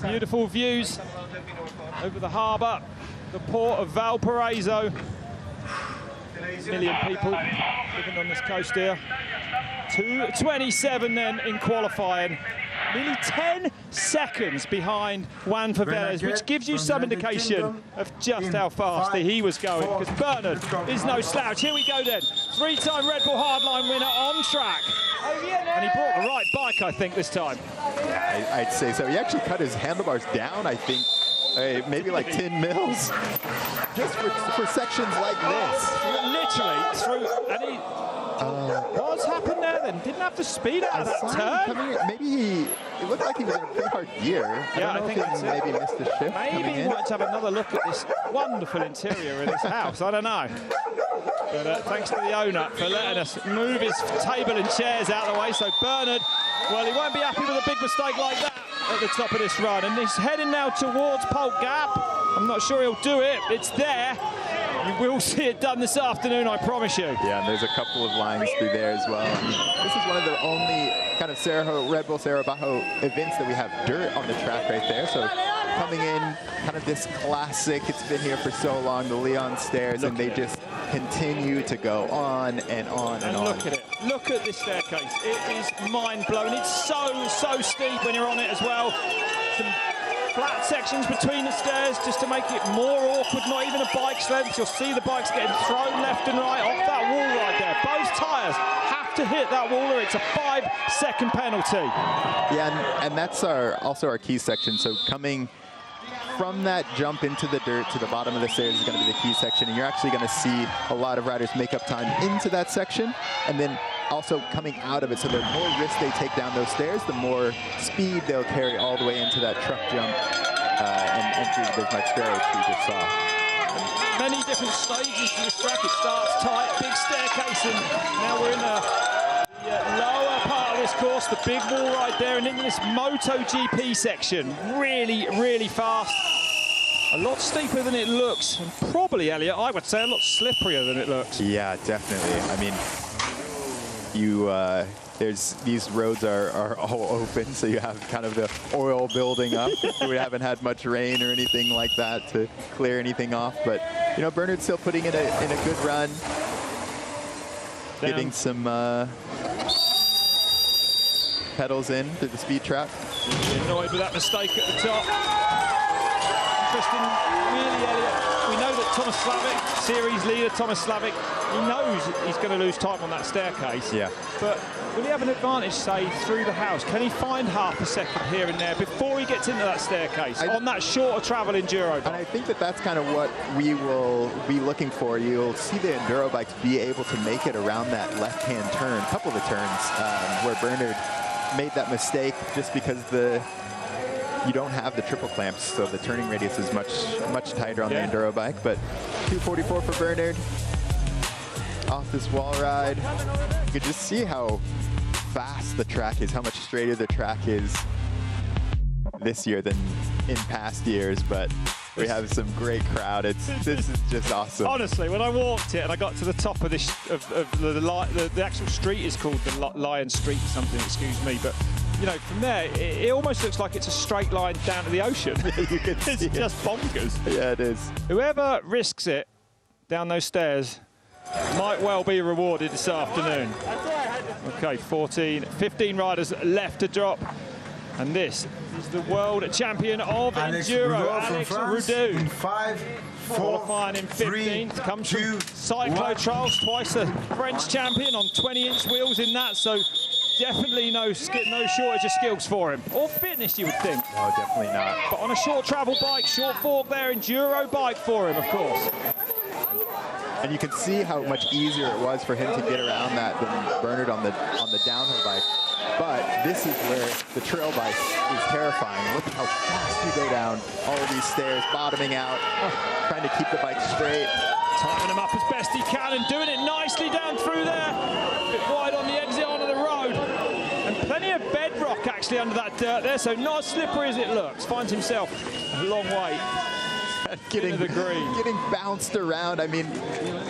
Beautiful views over the harbour, the port of Valparaíso. A million people living on this coast here. 2:27 then in qualifying. Nearly 10 seconds behind Juan Velez, which gives you some indication of just how fast he was going, because Bernard is no slouch. Here we go then. Three-time Red Bull Hardline winner on track. And he brought the right bike, I think, this time. Yeah, I'd say so. He actually cut his handlebars down, I think, maybe like 10 mils, just for sections like this. Literally through, and he... what's happened there then? Didn't have the speed out of that turn? Maybe it looked like he was in a pretty hard gear. Yeah, I think he maybe missed the shift. Maybe he wanted to have another look at this wonderful interior in this house. I don't know. But thanks to the owner for letting us move his table and chairs out of the way. So Bernard, well, he won't be happy with a big mistake like that at the top of this run. And he's heading now towards Polk Gap. I'm not sure he'll do it. It's there. You will see it done this afternoon, I promise you. Yeah, and there's a couple of lines through there as well. This is one of the only kind of Red Bull Cerro Abajo events that we have dirt on the track right there. So coming in, kind of this classic, it's been here for so long, the Leon stairs, and they just continue to go on and on and on. Look at it. Look at this staircase. It is mind-blowing. It's so steep when you're on it as well. Some flat sections between the stairs just to make it more awkward, not even a bike's length. You'll see the bikes getting thrown left and right off that wall right there. Both tyres have to hit that wall or it's a 5-second penalty. Yeah, and that's also our key section. So coming from that jump into the dirt to the bottom of the stairs is going to be the key section, and you're actually going to see a lot of riders make up time into that section, and then also coming out of it. So the more risk they take down those stairs, the more speed they'll carry all the way into that truck jump and through the Bismarck Square, which we just saw. Many different stages to this track. It starts tight, big staircase, and now we're in the lower part of this course, the big wall right there, and in this Moto GP section, really fast. A lot steeper than it looks, and probably, Elliot, I would say a lot slipperier than it looks. Yeah, definitely. I mean, these roads are all open, so you have kind of the oil building up. We haven't had much rain or anything like that to clear anything off, but you know, Bernard's still putting in a good run, getting some pedals in through the speed trap. Annoyed with that mistake at the top. Interesting, really, Elliot. We know that Thomas Slavik, series leader Thomas Slavik, he knows he's going to lose time on that staircase. Yeah. But will he have an advantage, say, through the house? Can he find half a second here and there before he gets into that staircase on that shorter travel enduro bike? And I think that that's kind of what we will be looking for. You'll see the enduro bikes be able to make it around that left-hand turn, a couple of the turns where Bernard made that mistake just because you don't have the triple clamps, so the turning radius is much tighter on the enduro bike. But 244 for Bernard off this wall ride. You could just see how fast the track is, how much straighter the track is this year than in past years. But we have some great crowd. This is just awesome. Honestly, when I walked it and I got to the top of this, the actual street is called the Lion Street something, excuse me, but you know, from there, it almost looks like it's a straight line down to the ocean. You can see it's just bonkers. Yeah, it is. Whoever risks it down those stairs might well be rewarded this afternoon. Okay, 15 riders left to drop. And this is the world champion of enduro, Alex Roudou. Qualifying in 15th, comes from cyclo-trials, twice a French champion on 20-inch wheels in that, so definitely no shortage of skills for him. Or fitness, you would think. No, definitely not. But on a short travel bike, short fork there, enduro bike for him, of course. And you can see how much easier it was for him to get around that than Bernard on the downhill bike. But this is where the trail bike is terrifying. Look at how fast you go down all of these stairs, bottoming out, trying to keep the bike straight. Timing him up as best he can and doing it nicely down through there. A bit wide on the exit onto the road. And plenty of bedrock actually under that dirt there, so not as slippery as it looks. Finds himself a long way. getting bounced around. I mean,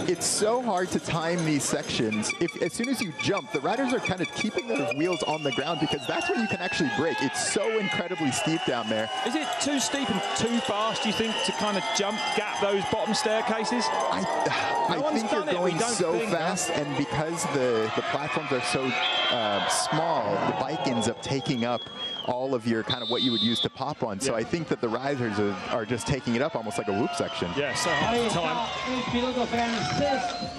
it's so hard to time these sections. As soon as you jump, the riders are kind of keeping their wheels on the ground because that's when you can actually brake. It's so incredibly steep down there. Is it too steep and too fast, do you think, to kind of gap those bottom staircases? I think you're going so fast, and because the platforms are so small, the bike ends up taking up all of your kind of what you would use to pop on. So I think that the riders are just taking it up almost like a whoop section. Yeah, so half the time.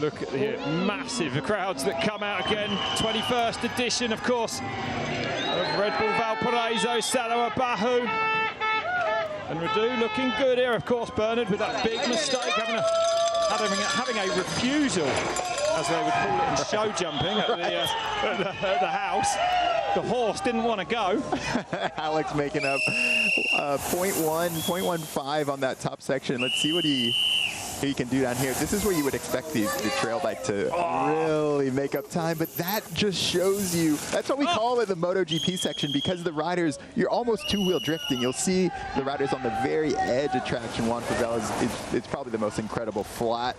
Look at the massive crowds that come out again. 21st edition, of course, of Red Bull Valparaiso, Cerro Abajo. And Radu looking good here, of course, Bernard, with that big mistake, having a refusal, as they would call it in show jumping at the house. The horse didn't want to go. Alex making up 0.15 on that top section. Let's see what he can do down here. This is where you would expect the trail bike to really make up time, but that just shows you, that's what we call it the Moto GP section, because the riders, you're almost two-wheel drifting. You'll see the riders on the very edge of traction. Juan Favela is probably the most incredible flat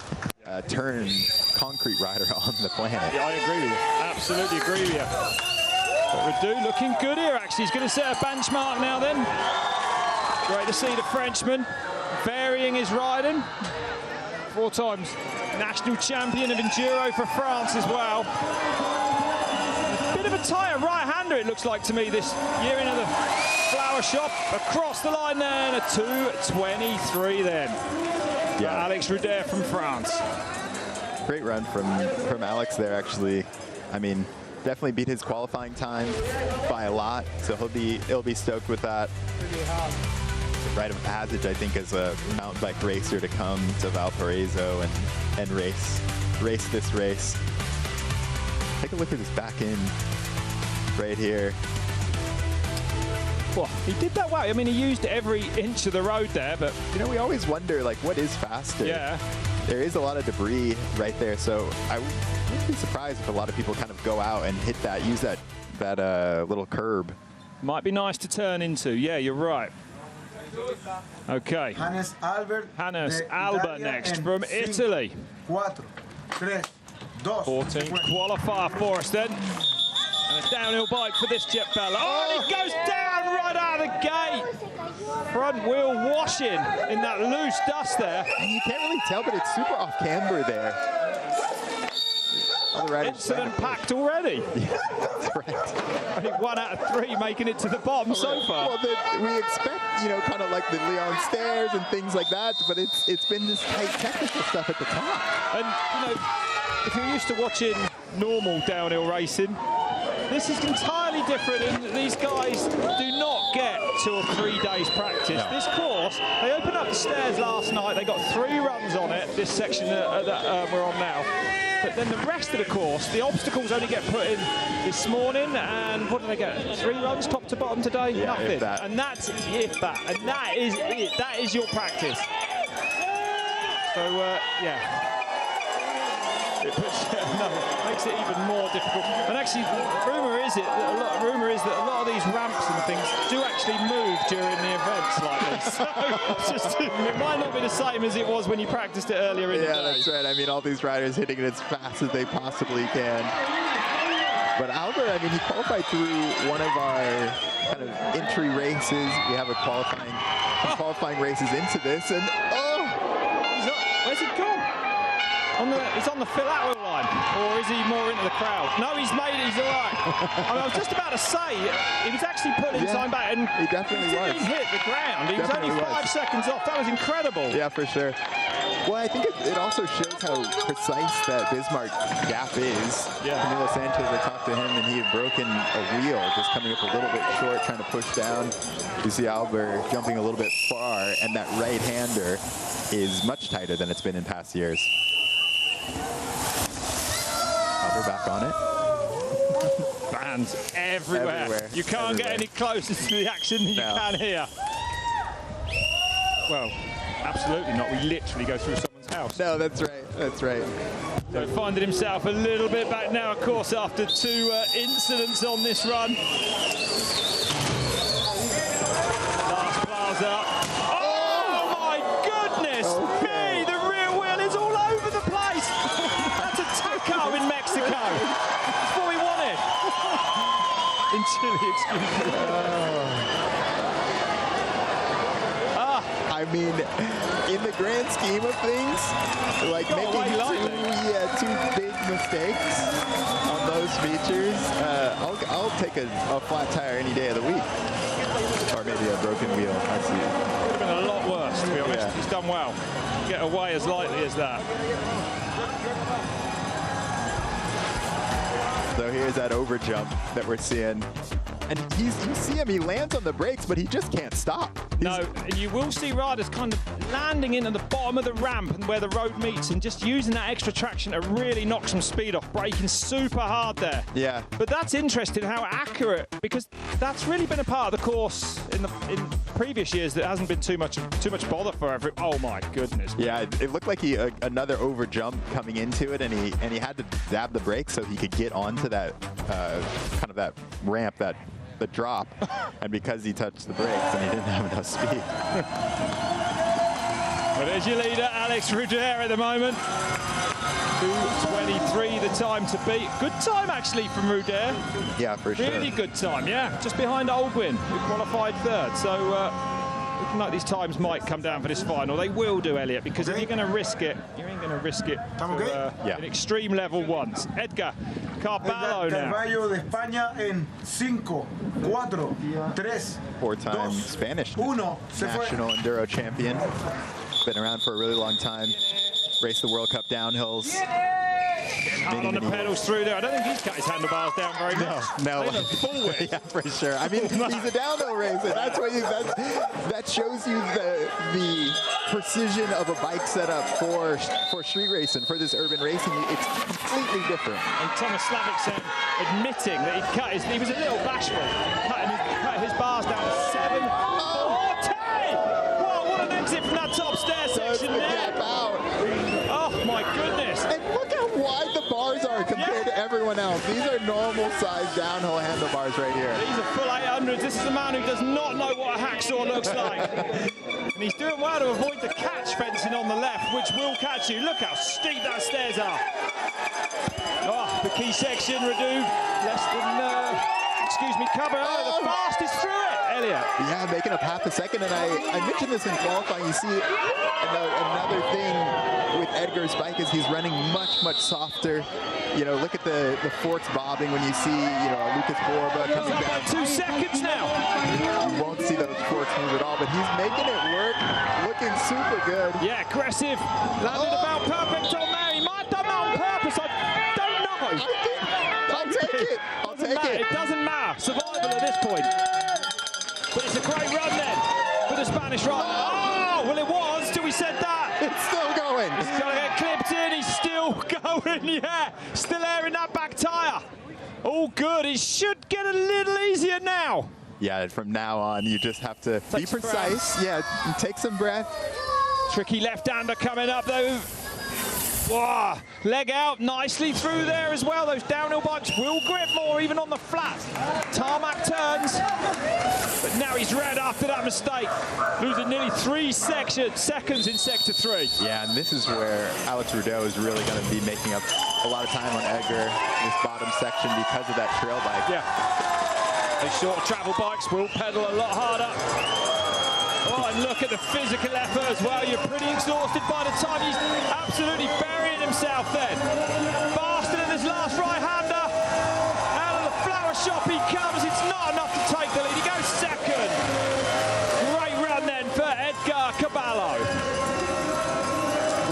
turn concrete rider on the planet. Yeah, I agree with you. Absolutely agree with you. But Radu looking good here, actually. He's going to set a benchmark now then. Great to see the Frenchman varying his riding. 4 times national champion of enduro for France as well. A bit of a tighter right-hander, it looks like to me, this year into the flower shop. Across the line then, a 2:23 then. Yeah, Alex Ruder from France. Great run from Alex there, actually. I mean, definitely beat his qualifying time by a lot, so he'll be stoked with that. Rite of passage, I think, as a mountain bike racer to come to Valparaiso and race this race. Take a look at this back end right here. Well, he did that well. I mean, he used every inch of the road there, but you know, we always wonder, like, what is faster? Yeah. There is a lot of debris right there, so I wouldn't be surprised if a lot of people kind of go out and hit that, use that little curb. Might be nice to turn into. Yeah, you're right. Okay. Hannes Alba next from Italy. 4, 3, 2, 14 qualifier for us then. And a downhill bike for this jet fella. Oh, and it goes down right out of the gate. Front wheel washing in that loose dust there. And you can't really tell, but it's super off camber there. Incident packed already. Yeah, that's right. Only 1 out of 3 making it to the bottom so far. Well, we expect, you know, kind of like the Leon stairs and things like that, but it's been this tight technical stuff at the top. And, you know, if you're used to watching normal downhill racing, this is entirely different, and these guys do not get 2 or 3 days practice. No. This course, they opened up the stairs last night. They got 3 runs on it, this section that we're on now. But then the rest of the course, the obstacles only get put in this morning, and what do they get? 3 runs top to bottom today? Yeah, nothing. If that. And that's if that. And that is it. That is your practice. So, yeah. It makes it even more difficult. And actually, rumour is that a lot of these ramps and things do actually move during the events like this. So it might not be the same as it was when you practiced it earlier in the day. Yeah, that's right. I mean, all these riders hitting it as fast as they possibly can. But Albert, I mean, he qualified through one of our kind of entry races. We have qualifying races into this, and where's he gone? He's on the Phil Atwell line, or is he more into the crowd? No, he's made it, he's all right. I mean, I was just about to say, he was actually putting time back, and he definitely didn't hit the ground. He was only 5 seconds off. That was incredible. Yeah, for sure. Well, I think it also shows how precise that Bismarck gap is. Yeah. Camilo Sanchez, I talked to him, and he had broken a wheel, just coming up a little bit short, trying to push down. You see Albert jumping a little bit far, and that right-hander is much tighter than it's been in past years. Albert back on it. Bands everywhere. You can't get any closer to the action than you can here. Well, absolutely not. We literally go through someone's house. No, that's right. That's right. So finding himself a little bit back now, of course, after 2 incidents on this run. Last plaza. Oh my excuse me. I mean, in the grand scheme of things, like making two big mistakes on those features, I'll take a flat tire any day of the week. Or maybe a broken wheel. I see. Could have been a lot worse, to be honest. Yeah. He's done well. Get away as lightly as that. So here's that over jump that we're seeing. And you see him, he lands on the brakes, but he just can't stop. No, and you will see riders kind of landing into the bottom of the ramp and where the road meets and just using that extra traction to really knock some speed off, braking super hard there. Yeah. But that's interesting how accurate, because that's really been a part of the course in previous years that hasn't been too much bother for every. Oh my goodness. Yeah, it looked like he another over jump coming into it, and he had to zap the brakes so he could get onto that kind of that ramp, the drop, and because he touched the brakes and he didn't have enough speed. Well, there's your leader, Alex Ruder at the moment. 2:23 the time to beat. Good time actually from Ruder. Yeah, for sure. Really good time, yeah. Just behind Holguín, who qualified third. So looking like these times might come down for this final. They will do, Elliot, because if you're going to risk it, you ain't going to risk it to an extreme level once. Edgar Carballo now. Carballo de España en 5, 4, 3, Four-time Spanish national enduro champion. Been around for a really long time. Raced the World Cup downhills. Hard on the pedals through there. I don't think he's cut his handlebars down very much. No. They look forward. Yeah, for sure. I mean, he's a downhill racer. That's what that shows you the precision of a bike setup for street racing, for this urban racing. It's completely different. And Thomas Slavik said, admitting that he was a little bashful, cut his bars down to 7:40. Whoa, what an exit from that top stair section there. Oh my goodness. And look how wide the bars are compared to everyone else. These are normal sized downhill handlebars right here. These are full 800s. This is a man who does not know what a hacksaw looks like. And he's doing well to avoid the catch fencing on the left, which will catch you. Look how steep that stairs are. Oh, the key section, Radu, less than, cover. Oh, the fastest through it, Elliot. Yeah, making up half a second. And I mentioned this in qualifying. You see another thing with Edgar's bike is he's running much softer. You know, look at the forks bobbing when you see, Lucas Borba coming down. About 2 seconds now. You won't see those forks move at all, but he's making it work, looking super good. Yeah, aggressive. Landed about perfect on there. He might have done that on purpose. I don't know. I'll take it. It doesn't matter. Survival at this point. But it's a great run then for the Spanish rider. Oh, well it was till we said that. It's still going. He's going to get clipped in. He's still going, yeah. Still airing that back tyre. All good. It should get a little easier now. Yeah, from now on, you just have to be precise. Yeah, take some breath. Tricky left-hander coming up, though. Whoa, leg out nicely through there as well. Those downhill bikes will grip more, even on the flat. Tarmac turns, but now he's red after that mistake. Losing nearly 3 seconds in sector 3. Yeah, and this is where Alex Rudeau is really going to be making up a lot of time on Edgar, this bottom section, because of that trail bike. Yeah, those short travel bikes will pedal a lot harder. Oh, and look at the physical effort as well. You're pretty exhausted by the time he's absolutely burying himself then. Faster than his last right-hander. Out of the flower shop he comes. It's not enough to take the lead. He goes second. Great run then for Edgar Carballo.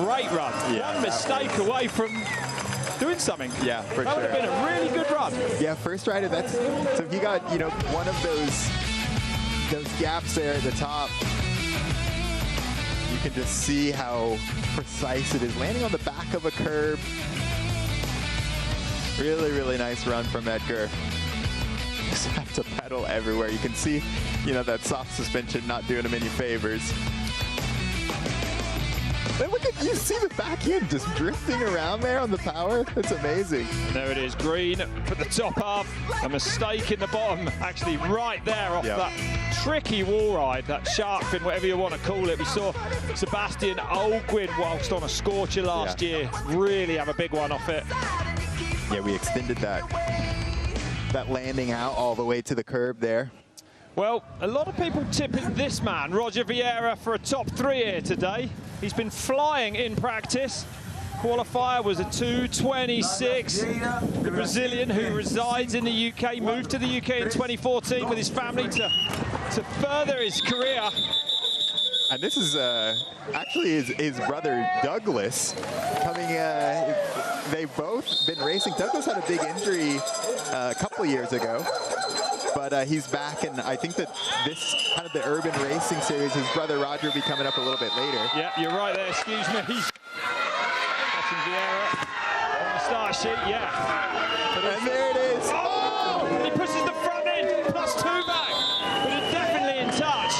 Great run. Yeah, one mistake away from doing something. Yeah, for sure. That would have been a really good run. Yeah, first rider, so he got, one of those gaps there at the top. You can just see how precise it is. Landing on the back of a curb. Really nice run from Edgar. Just have to pedal everywhere. You can see, that soft suspension not doing him any favors. And look at, you see the back end just drifting around there on the power. That's amazing. And there it is, green for the top half. A mistake in the bottom, actually right there off that tricky wall ride, that shark fin, whatever you want to call it. We saw Sebastián Holguín, whilst on a scorcher last year, really have a big one off it. Yeah, we extended that that landing out all the way to the curb there. Well, a lot of people tipping this man, Roger Vieira, for a top 3 here today. He's been flying in practice. Qualifier was a 2:26. The Brazilian, who resides in the UK, moved to the UK in 2014 with his family to further his career. And this is actually his brother Douglas coming. They've both been racing. Douglas had a big injury a couple of years ago, but he's back, and I think that this kind of the urban racing series, his brother Roger will be coming up a little bit later. Yeah, you're right there. Excuse me. Catching Vieira on the start sheet. Yeah. And there it is. Oh! He pushes the front in, +2 back, but it's definitely in touch.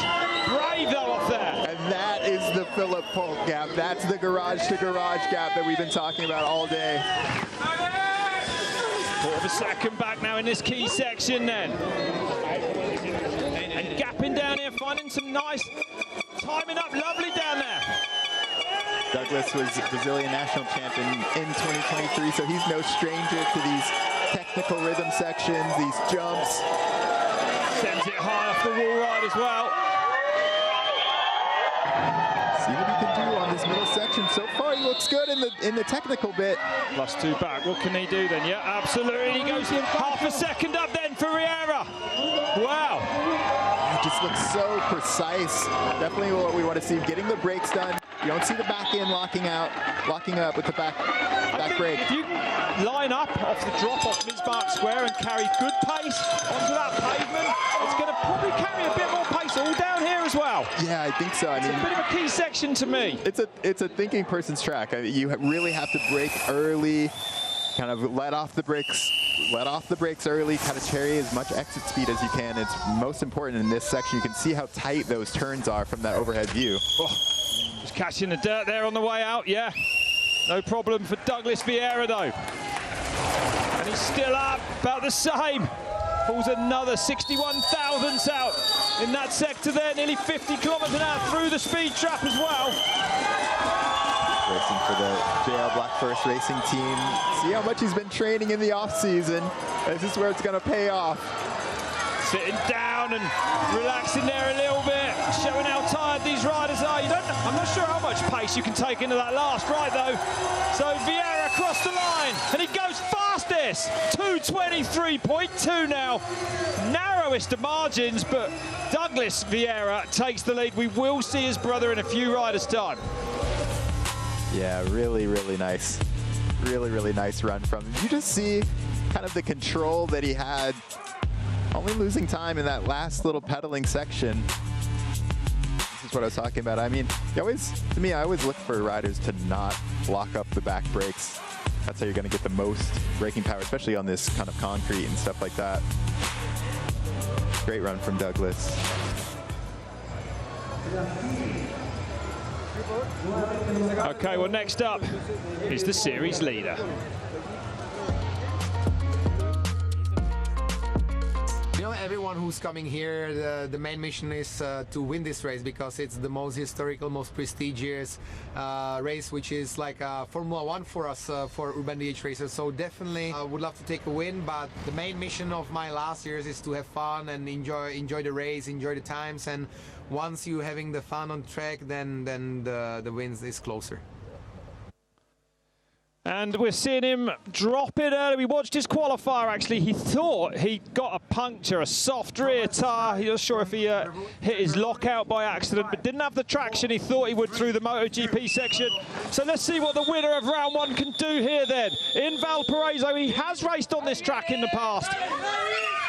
Brave though off there. And that is the Philip Polk gap. That's the garage-to-garage gap that we've been talking about all day. Quarter of a second back now in this key section then. And gapping down here, finding some nice timing up, lovely down there. Douglas was Brazilian national champion in 2023, so he's no stranger to these technical rhythm sections, these jumps. Sends it high off the wall right as well. See what he can do on this middle section. So far, he looks good in the technical bit. +2 back. What can he do then? Yeah, absolutely. He goes half a second up then for Vieira. Wow. It just looks so precise. Definitely what we want to see. Getting the brakes done. You don't see the back end locking up with the back brake. If you line up off the drop off Bismarck Square and carry good pace onto that pavement, it's going to probably carry a bit more pace all down here as well. Yeah, I think so. It's a bit of a key section to me. It's a thinking person's track. You really have to brake early, kind of let off the brakes early, kind of carry as much exit speed as you can. It's most important in this section. You can see how tight those turns are from that overhead view. Oh, just catching the dirt there on the way out, yeah. No problem for Douglas Vieira though. And he's still up, about the same. Pulls another 61 thousandths out in that sector there, nearly 50 kilometers an hour through the speed trap as well. Racing for the JL Black Forest Racing team. See how much he's been training in the off season. This is where it's going to pay off. Sitting down and relaxing there a little bit, showing how tired these riders are. I'm not sure how much pace you can take into that last ride though. So Vieira across the line, and he goes fastest. 2:23.2 now. Narrowest of margins, but Douglas Vieira takes the lead. We will see his brother in a few riders' time. Yeah, really, really nice. Really, really nice run from him. You just see kind of the control that he had. Only losing time in that last little pedaling section. This is what I was talking about. I mean, I always look for riders to not lock up the back brakes. That's how you're going to get the most braking power, especially on this kind of concrete and stuff like that. Great run from Douglas. Okay, well, next up is the series leader. You know, everyone who's coming here, the main mission is to win this race because it's the most historical, most prestigious race, which is like Formula 1 for us, for Urban DH racers. So definitely would love to take a win, but the main mission of my last years is to have fun and enjoy the race, enjoy the times. And once you're having the fun on track, then the wins is closer. And we're seeing him drop it early. We watched his qualifier, actually. He thought he got a puncture, a soft rear tire. He was sure if he hit his lockout by accident, but didn't have the traction he thought he would through the Moto GP section. So let's see what the winner of round one can do here then. In Valparaiso, he has raced on this track in the past,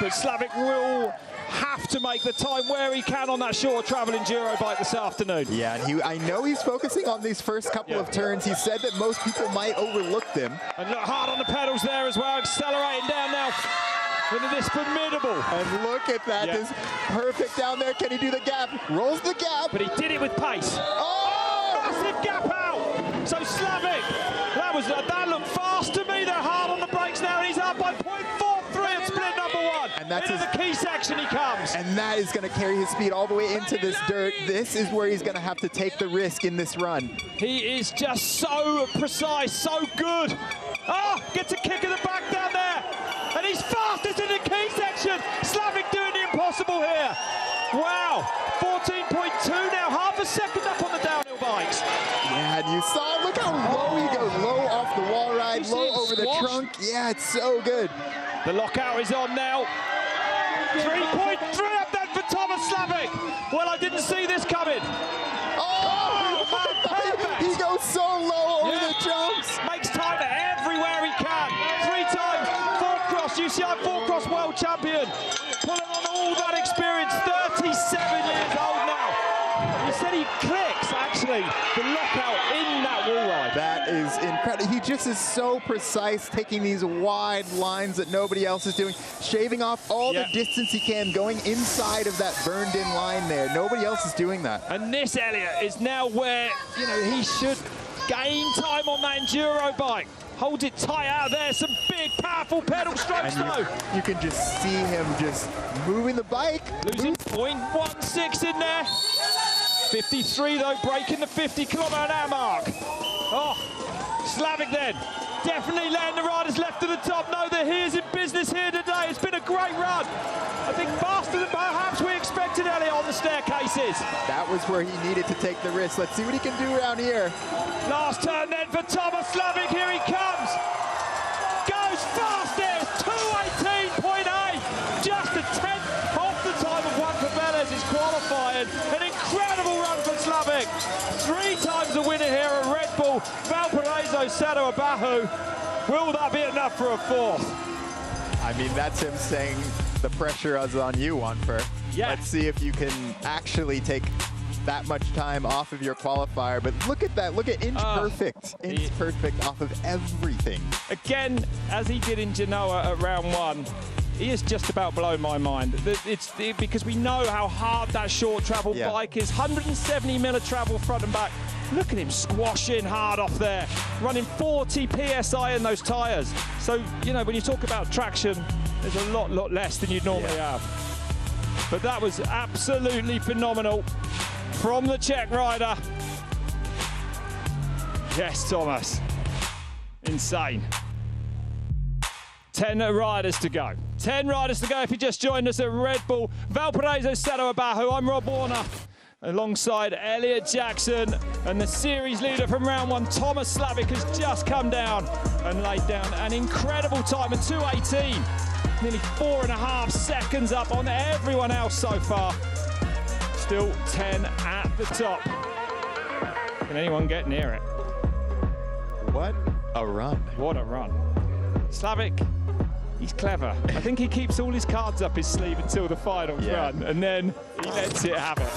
but Slavik will have to make the time where he can on that short travel enduro bike this afternoon. Yeah, and I know he's focusing on these first couple of turns. He said that most people might overlook them. And look hard on the pedals there as well, accelerating down now into this formidable. And look at that, just perfect down there. Can he do the gap? Rolls the gap. But he did it with pace. Oh! Massive gap out. So Slavik, that looked fast to me. They're hard on the brakes now, and he's up by 0.43 at split number one. And that's into the key section he comes. And that is going to carry his speed all the way into this dirt. This is where he's going to have to take the risk in this run. He is just so precise, so good. Oh, gets a kick in the back down there. and he's fastest in the key section. Slavik doing the impossible here. Wow, 14.2 now, half a second up on the downhill bikes. Yeah, and you saw, look how low he goes, low off the wall ride, low over the trunk. Yeah, it's so good. The lockout is on now. 3.3 up then for Thomas Slavik. Well, I didn't see this coming. Oh, man, he goes so low over the jumps. Makes time everywhere he can. 3 times four-cross, UCI four-cross world champion. Pulling on all that experience, 37 years old now. He said he clicks, actually, the lockout in that wall ride. That is incredible. He just is so precise, taking these wide lines that nobody else is doing, shaving off all the distance he can, going inside of that burned-in line there. Nobody else is doing that. And this, Elliot, is now where, you know, he should gain time on that enduro bike. Holds it tight out there, some big, powerful pedal strokes, though. You can just see him just moving the bike. Losing 0.16 in there. 53, though, breaking the 50-kilometre-an-hour mark. Oh, Slavik then. Definitely letting the riders left to the top know that he is in business here today. It's been a great run. I think faster than perhaps we expected, Elliot, on the staircases. That was where he needed to take the risk. Let's see what he can do around here. Last turn then for Thomas Slavik. Here he comes. Goes fastest, 2:18.8. Just a tenth off the time of one for Velez is qualifying. An incredible run for Slavik. 3 times a winner here at Red Bull Valparaiso Cerro Abajo. Will that be enough for a 4th? I mean, that's him saying the pressure is on you, Unfer. Yeah. Let's see if you can actually take that much time off of your qualifier. But look at that. Look at inch perfect. Inch perfect off of everything. Again, as he did in Genoa at round 1, he has just about blown my mind. It's because we know how hard that short travel bike is. 170 mil of travel front and back. Look at him squashing hard off there, running 40 PSI in those tyres. So, you know, when you talk about traction, there's a lot less than you'd normally have. But that was absolutely phenomenal from the Czech rider. Yes, Thomas. Insane. 10 riders to go. 10 riders to go if you just joined us at Red Bull Valparaiso Cerro Abajo. I'm Rob Warner, alongside Elliot Jackson, and the series leader from round 1, Thomas Slavik, has just come down and laid down an incredible time at 2:18. Nearly 4.5 seconds up on everyone else so far. Still 10 at the top. Can anyone get near it? What a run. What a run. Slavik, he's clever. I think he keeps all his cards up his sleeve until the final run, and then he lets it have it.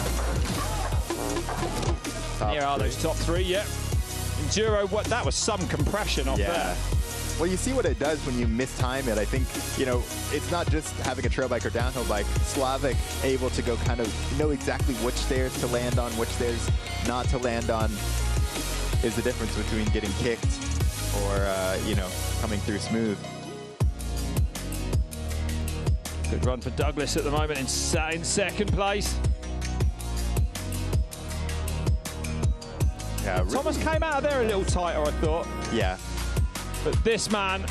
Here are those top 3, Enduro, that was some compression off there. Well, you see what it does when you mistime it. I think, you know, it's not just having a trail bike or downhill bike. Slavik able to go kind of know exactly which stairs to land on, which stairs not to land on, is the difference between getting kicked or, you know, coming through smooth. Good run for Douglas at the moment in second place. Yeah, Thomas came out of there a little tighter, I thought. Yeah. But this man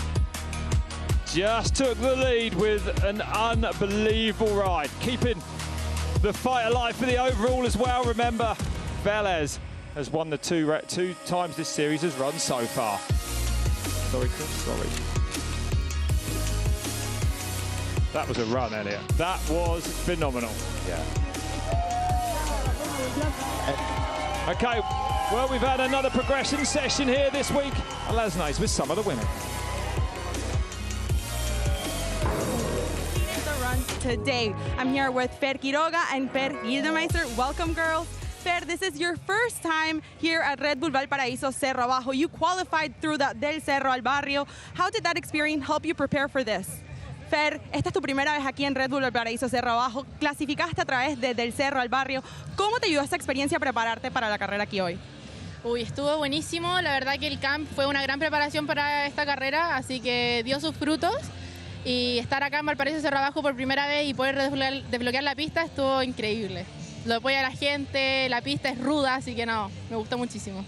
just took the lead with an unbelievable ride, keeping the fight alive for the overall as well. Remember, Velez has won the two times this series has run so far. Sorry, Chris, sorry. That was a run, Elliot. That was phenomenal. Yeah. Okay, well, we've had another progression session here this week. And let us know with some of the women. The run today. I'm here with Fer Quiroga and Per Gildemeister. Welcome, girls. Fer, this is your first time here at Red Bull Valparaíso Cerro Abajo. You qualified through the Del Cerro al Barrio. How did that experience help you prepare for this? Fer, esta es tu primera vez aquí en Red Bull Valparaíso Cerro Abajo. Clasificaste a través de Del Cerro al Barrio. ¿Cómo te ayudó esta experiencia a prepararte para la carrera aquí hoy? Uy, estuvo buenísimo. La verdad que el camp fue una gran preparación para esta carrera, así que dio sus frutos. Y estar acá en Valparaíso Cerro Abajo por primera vez y poder desbloquear la pista estuvo increíble. Lo apoya la gente, la pista es ruda, así que no, me gustó muchísimo.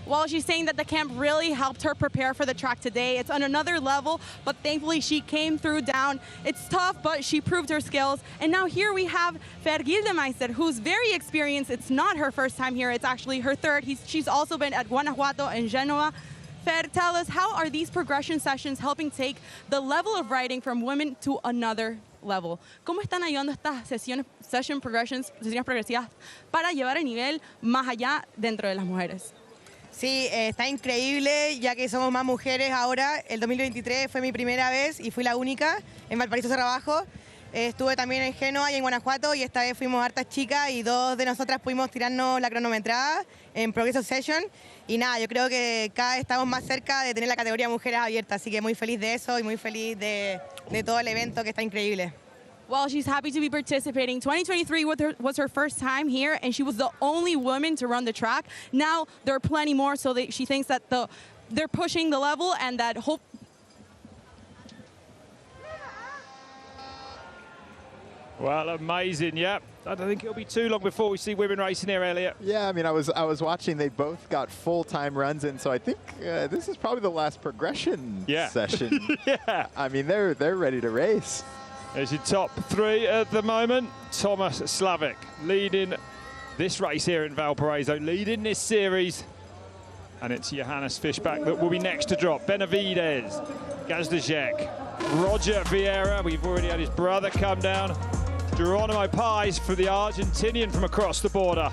Well, she's saying that the camp really helped her prepare for the track today. It's on another level, but thankfully she came through down. It's tough, but she proved her skills. And now here we have Fer Gildemeister, who's very experienced. It's not her first time here. It's actually her third. She's also been at Guanajuato and Genoa. Fer, tell us, how are these progression sessions helping take the level of riding from women to another level? ¿Cómo están ayudando estas sesiones progresivas para llevar el nivel más allá dentro de las mujeres? Sí, está increíble, ya que somos más mujeres ahora. El 2023 fue mi primera vez y fui la única en Valparaíso, Cerro Abajo. Estuve también en Genoa y en Guanajuato, y esta vez fuimos hartas chicas y dos de nosotras pudimos tirarnos la cronometrada en Progressive Session. Y nada, yo creo que cada vez estamos más cerca de tener la categoría mujeres abierta, así que muy feliz de eso y muy feliz de todo el evento, que está increíble. Well, she's happy to be participating. 2023 was her first time here, and she was the only woman to run the track. Now there are plenty more, so she thinks that they're pushing the level, and that hope. Well, amazing, yeah. I don't think it'll be too long before we see women racing here, Elliot. Yeah, I mean, I was watching. They both got full-time runs in, so I think this is probably the last progression session. Yeah. I mean, they're ready to race. There's your top three at the moment. Thomas Slavik leading this race here in Valparaiso, leading this series. And it's Johannes Fishback that will be next to drop. Benavides, Gajdosech, Roger Vieira. We've already had his brother come down. Jeronimo Paez for the Argentinian from across the border.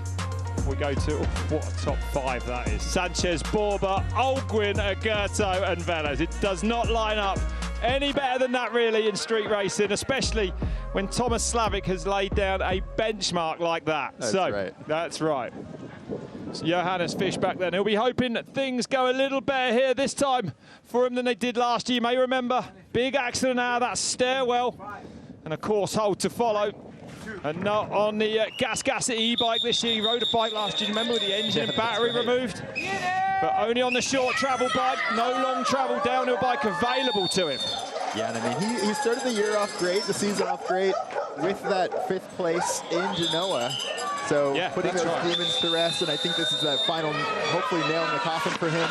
We go to, what a top five that is. Sanchez, Borba, Holguín, Agurto and Velez. It does not line up any better than that, really, in street racing, especially when Thomas Slavik has laid down a benchmark like that. That's right. That's right. So Johannes Fishback then. He'll be hoping that things go a little better here this time for him than they did last year. You may remember, big accident out of that stairwell and a course hold to follow. And not on the gas e-bike this year. He rode a bike last year, remember, with the engine and battery removed. But only on the short travel bike, no long travel downhill bike available to him. Yeah, and I mean, he started the year off great, the season off great, with that 5th place in Genoa. So putting those demons to rest, and I think this is that final, hopefully, nail in the coffin for him.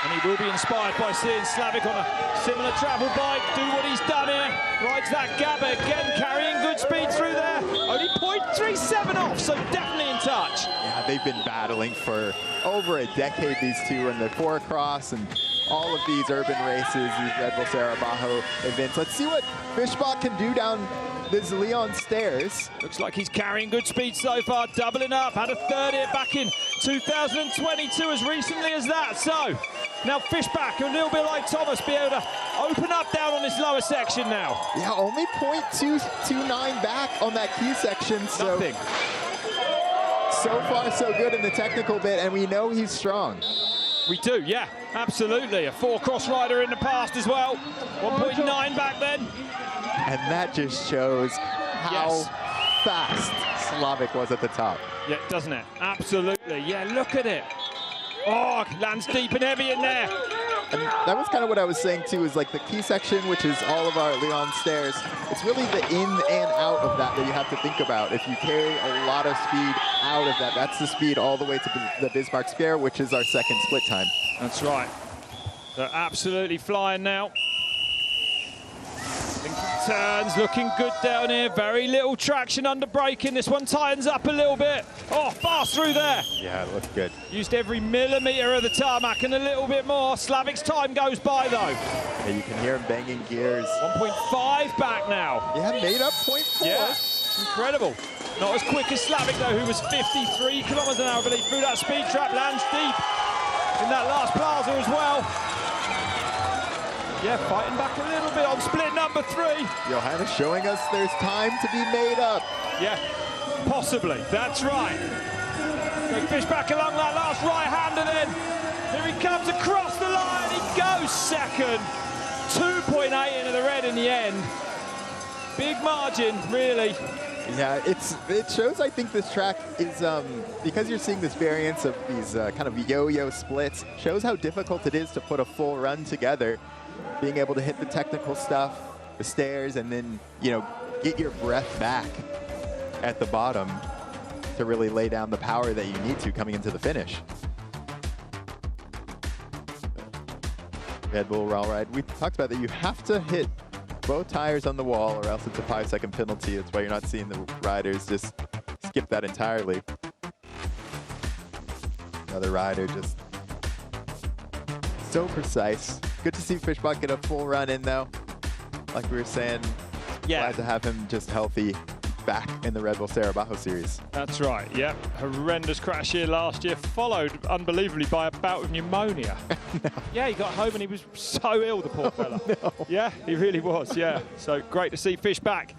And he will be inspired by seeing Slavik on a similar travel bike do what he's done here. Rides that gap again, carrying good speed through there. Only 0.37 off, so definitely in touch. Yeah, they've been battling for over a decade, these two, and the 4-cross and all of these urban races, these Red Bull Cerro Abajo events. Let's see what Fishback can do down this Leon stairs. Looks like he's carrying good speed so far, doubling up. Had a third here back in 2022, as recently as that. So now Fishback, a little bit like Thomas, be able to open up down on this lower section now. Yeah, only 0.229 back on that key section. So nothing. So far, so good in the technical bit, and we know he's strong. We do, yeah, absolutely. A 4-cross rider in the past as well. 1.9 back then. And that just shows how fast Slavik was at the top. Yeah, doesn't it? Absolutely. Yeah, look at it. Oh, lands deep and heavy in there. And that was kind of what I was saying too, is like the key section, which is all of our Leon stairs. It's really the in and out of that you have to think about. If you carry a lot of speed out of that, that's the speed all the way to the Bismarck Spare, which is our second split time. That's right. They're absolutely flying now. Turns looking good down here. Very little traction under braking. This one tightens up a little bit. Oh, fast through there. Yeah, it looked good. Used every millimetre of the tarmac and a little bit more. Slavik's time goes by though. Yeah, you can hear him banging gears. 1.5 back now. Yeah, made up 0.4. Yeah, incredible. Not as quick as Slavik though, who was 53 kilometers an hour, I believe, through that speed trap. Lands deep in that last plaza as well. Yeah, fighting back a little bit on split number 3. Johannes showing us there's time to be made up. Yeah, possibly. That's right. So Fishback along that last right-hander then. Here he comes across the line. He goes second. 2.8 into the red in the end. Big margin, really. Yeah, it shows, I think, this track is, because you're seeing this variance of these kind of yo-yo splits, shows how difficult it is to put a full run together. Being able to hit the technical stuff, the stairs, and then, you know, get your breath back at the bottom to really lay down the power that you need to coming into the finish. Red Bull raw ride. We talked about that you have to hit both tires on the wall or else it's a 5-second penalty. That's why you're not seeing the riders just skip that entirely. Another rider just so precise. Good to see Fishback get a full run in though. Like we were saying, glad to have him just healthy back in the Red Bull Cerro Abajo series. That's right, yep. Horrendous crash here last year, followed unbelievably by a bout of pneumonia. No. Yeah, he got home and he was so ill, the poor fella. No. Yeah, he really was, yeah. So great to see Fishback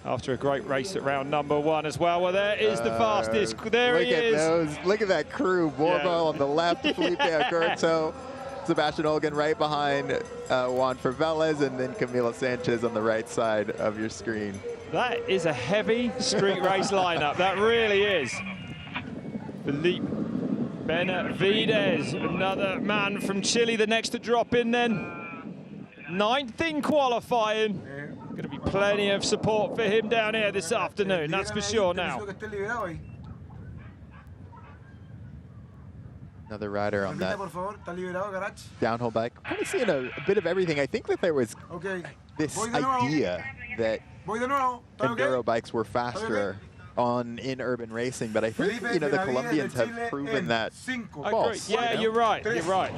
after a great race at round number 1 as well. Well, there is the fastest. There he is. Look at that crew. Borba on the left, Felipe Agurto, Sebastián Holguín right behind Juan for Velez, and then Camilo Sanchez on the right side of your screen. That is a heavy street race lineup. That really is. Felipe Benavides, another man from Chile, the next to drop in then. 9th in qualifying. Going to be plenty of support for him down here this afternoon, that's for sure now. Another rider on that downhill bike. I'm kind of seeing a bit of everything. I think that there was this idea that enduro bikes were faster in urban racing, but I think the Colombians have proven that false. Yeah, you're right. You're right.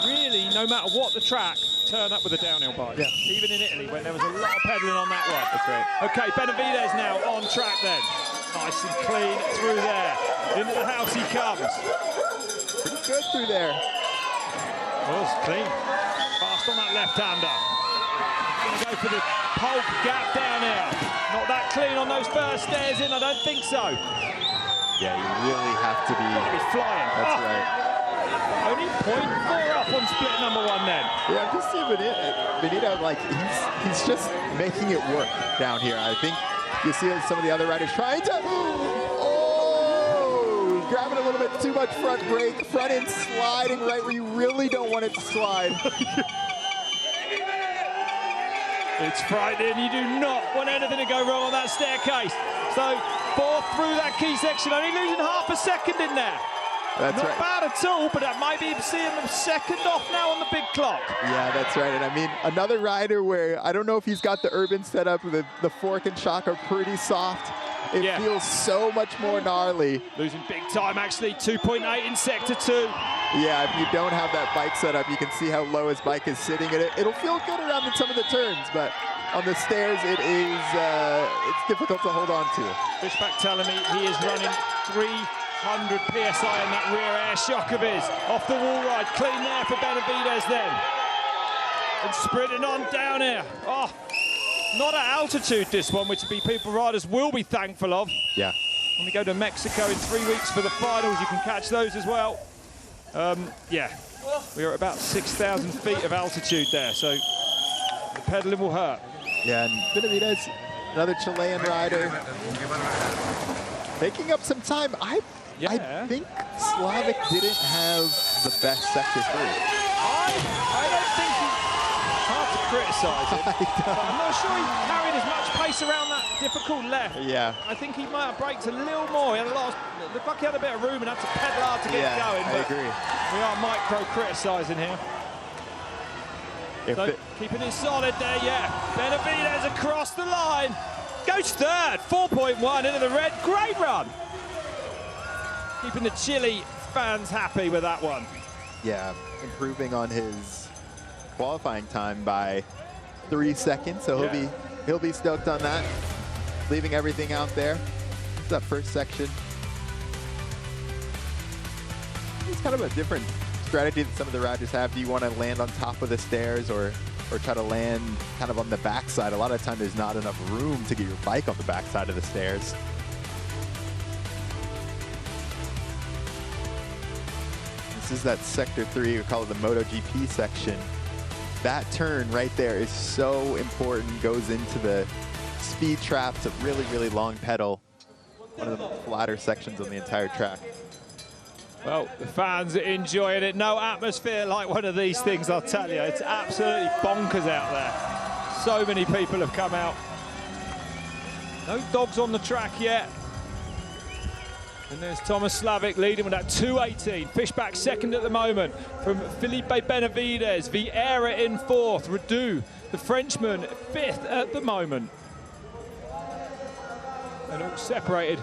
Really, no matter what the track, turn up with a downhill bike. Yeah. Even in Italy, when there was a lot of pedaling on that one. That's right. Okay, Benavides now on track then. Nice and clean through there. Into the house he comes. Pretty good through there. Was clean. Fast on that left-hander. Gonna go for the Polk gap down here. Not that clean on those first stairs in, I don't think so. Yeah, you really have to be flying. That's right. Only 0.4 up on split number 1 then. Yeah, I'm just seeing Benito, like, he's just making it work down here. I think you see some of the other riders trying to, grabbing a little bit too much front brake, front end sliding right where you really don't want it to slide. It's frightening. You do not want anything to go wrong on that staircase. So 4th through that key section, only losing half a second in there. That's Not right. bad at all, but that might be seeing them 2nd off now on the big clock. Yeah, that's right. And I mean, another rider where I don't know if he's got the urban setup. The fork and shock are pretty soft. It feels so much more gnarly. Losing big time, actually. 2.8 in sector 2. Yeah, if you don't have that bike setup, you can see how low his bike is sitting. It'll feel good around in some of the turns, but on the stairs, it's difficult to hold on to. Fishback telling me he is running 300 PSI in that rear air shock of his. Off the wall ride, clean there for Benavides then. And sprinting on down here. Oh, not at altitude this one, which people riders will be thankful of. Yeah. When we go to Mexico in 3 weeks for the finals, you can catch those as well. Yeah, we are at about 6,000 feet of altitude there, so the pedaling will hurt. Yeah, and Benavides, another Chilean rider, making up some time. I think Slavik didn't have the best sector 3. I don't think it's hard to criticise him. I'm not sure he carried as much pace around that difficult left. Yeah. I think he might have braked a little more. He had looked like he had a bit of room and had to pedal hard to get it going. I agree. We are micro-criticising here. So keeping it solid there, Benavides across the line. Goes 3rd, 4.1 into the red. Great run. Keeping the Chile fans happy with that one. Yeah, improving on his qualifying time by 3 seconds, so he'll be stoked on that. Leaving everything out there. That first section. It's kind of a different strategy that some of the riders have. Do you want to land on top of the stairs or try to land kind of on the backside? A lot of the time there's not enough room to get your bike on the backside of the stairs. This is that sector 3, we call it the Moto GP section. That turn right there is so important, goes into the speed trap. It's a really, really long pedal. One of the flatter sections on the entire track. Well, the fans are enjoying it. No atmosphere like one of these things, I'll tell you. It's absolutely bonkers out there. So many people have come out. No dogs on the track yet. And there's Thomas Slavik leading with that 2:18. Fishback second at the moment from Felipe Benavides. Vieira in fourth. Redu, the Frenchman, fifth at the moment. And all separated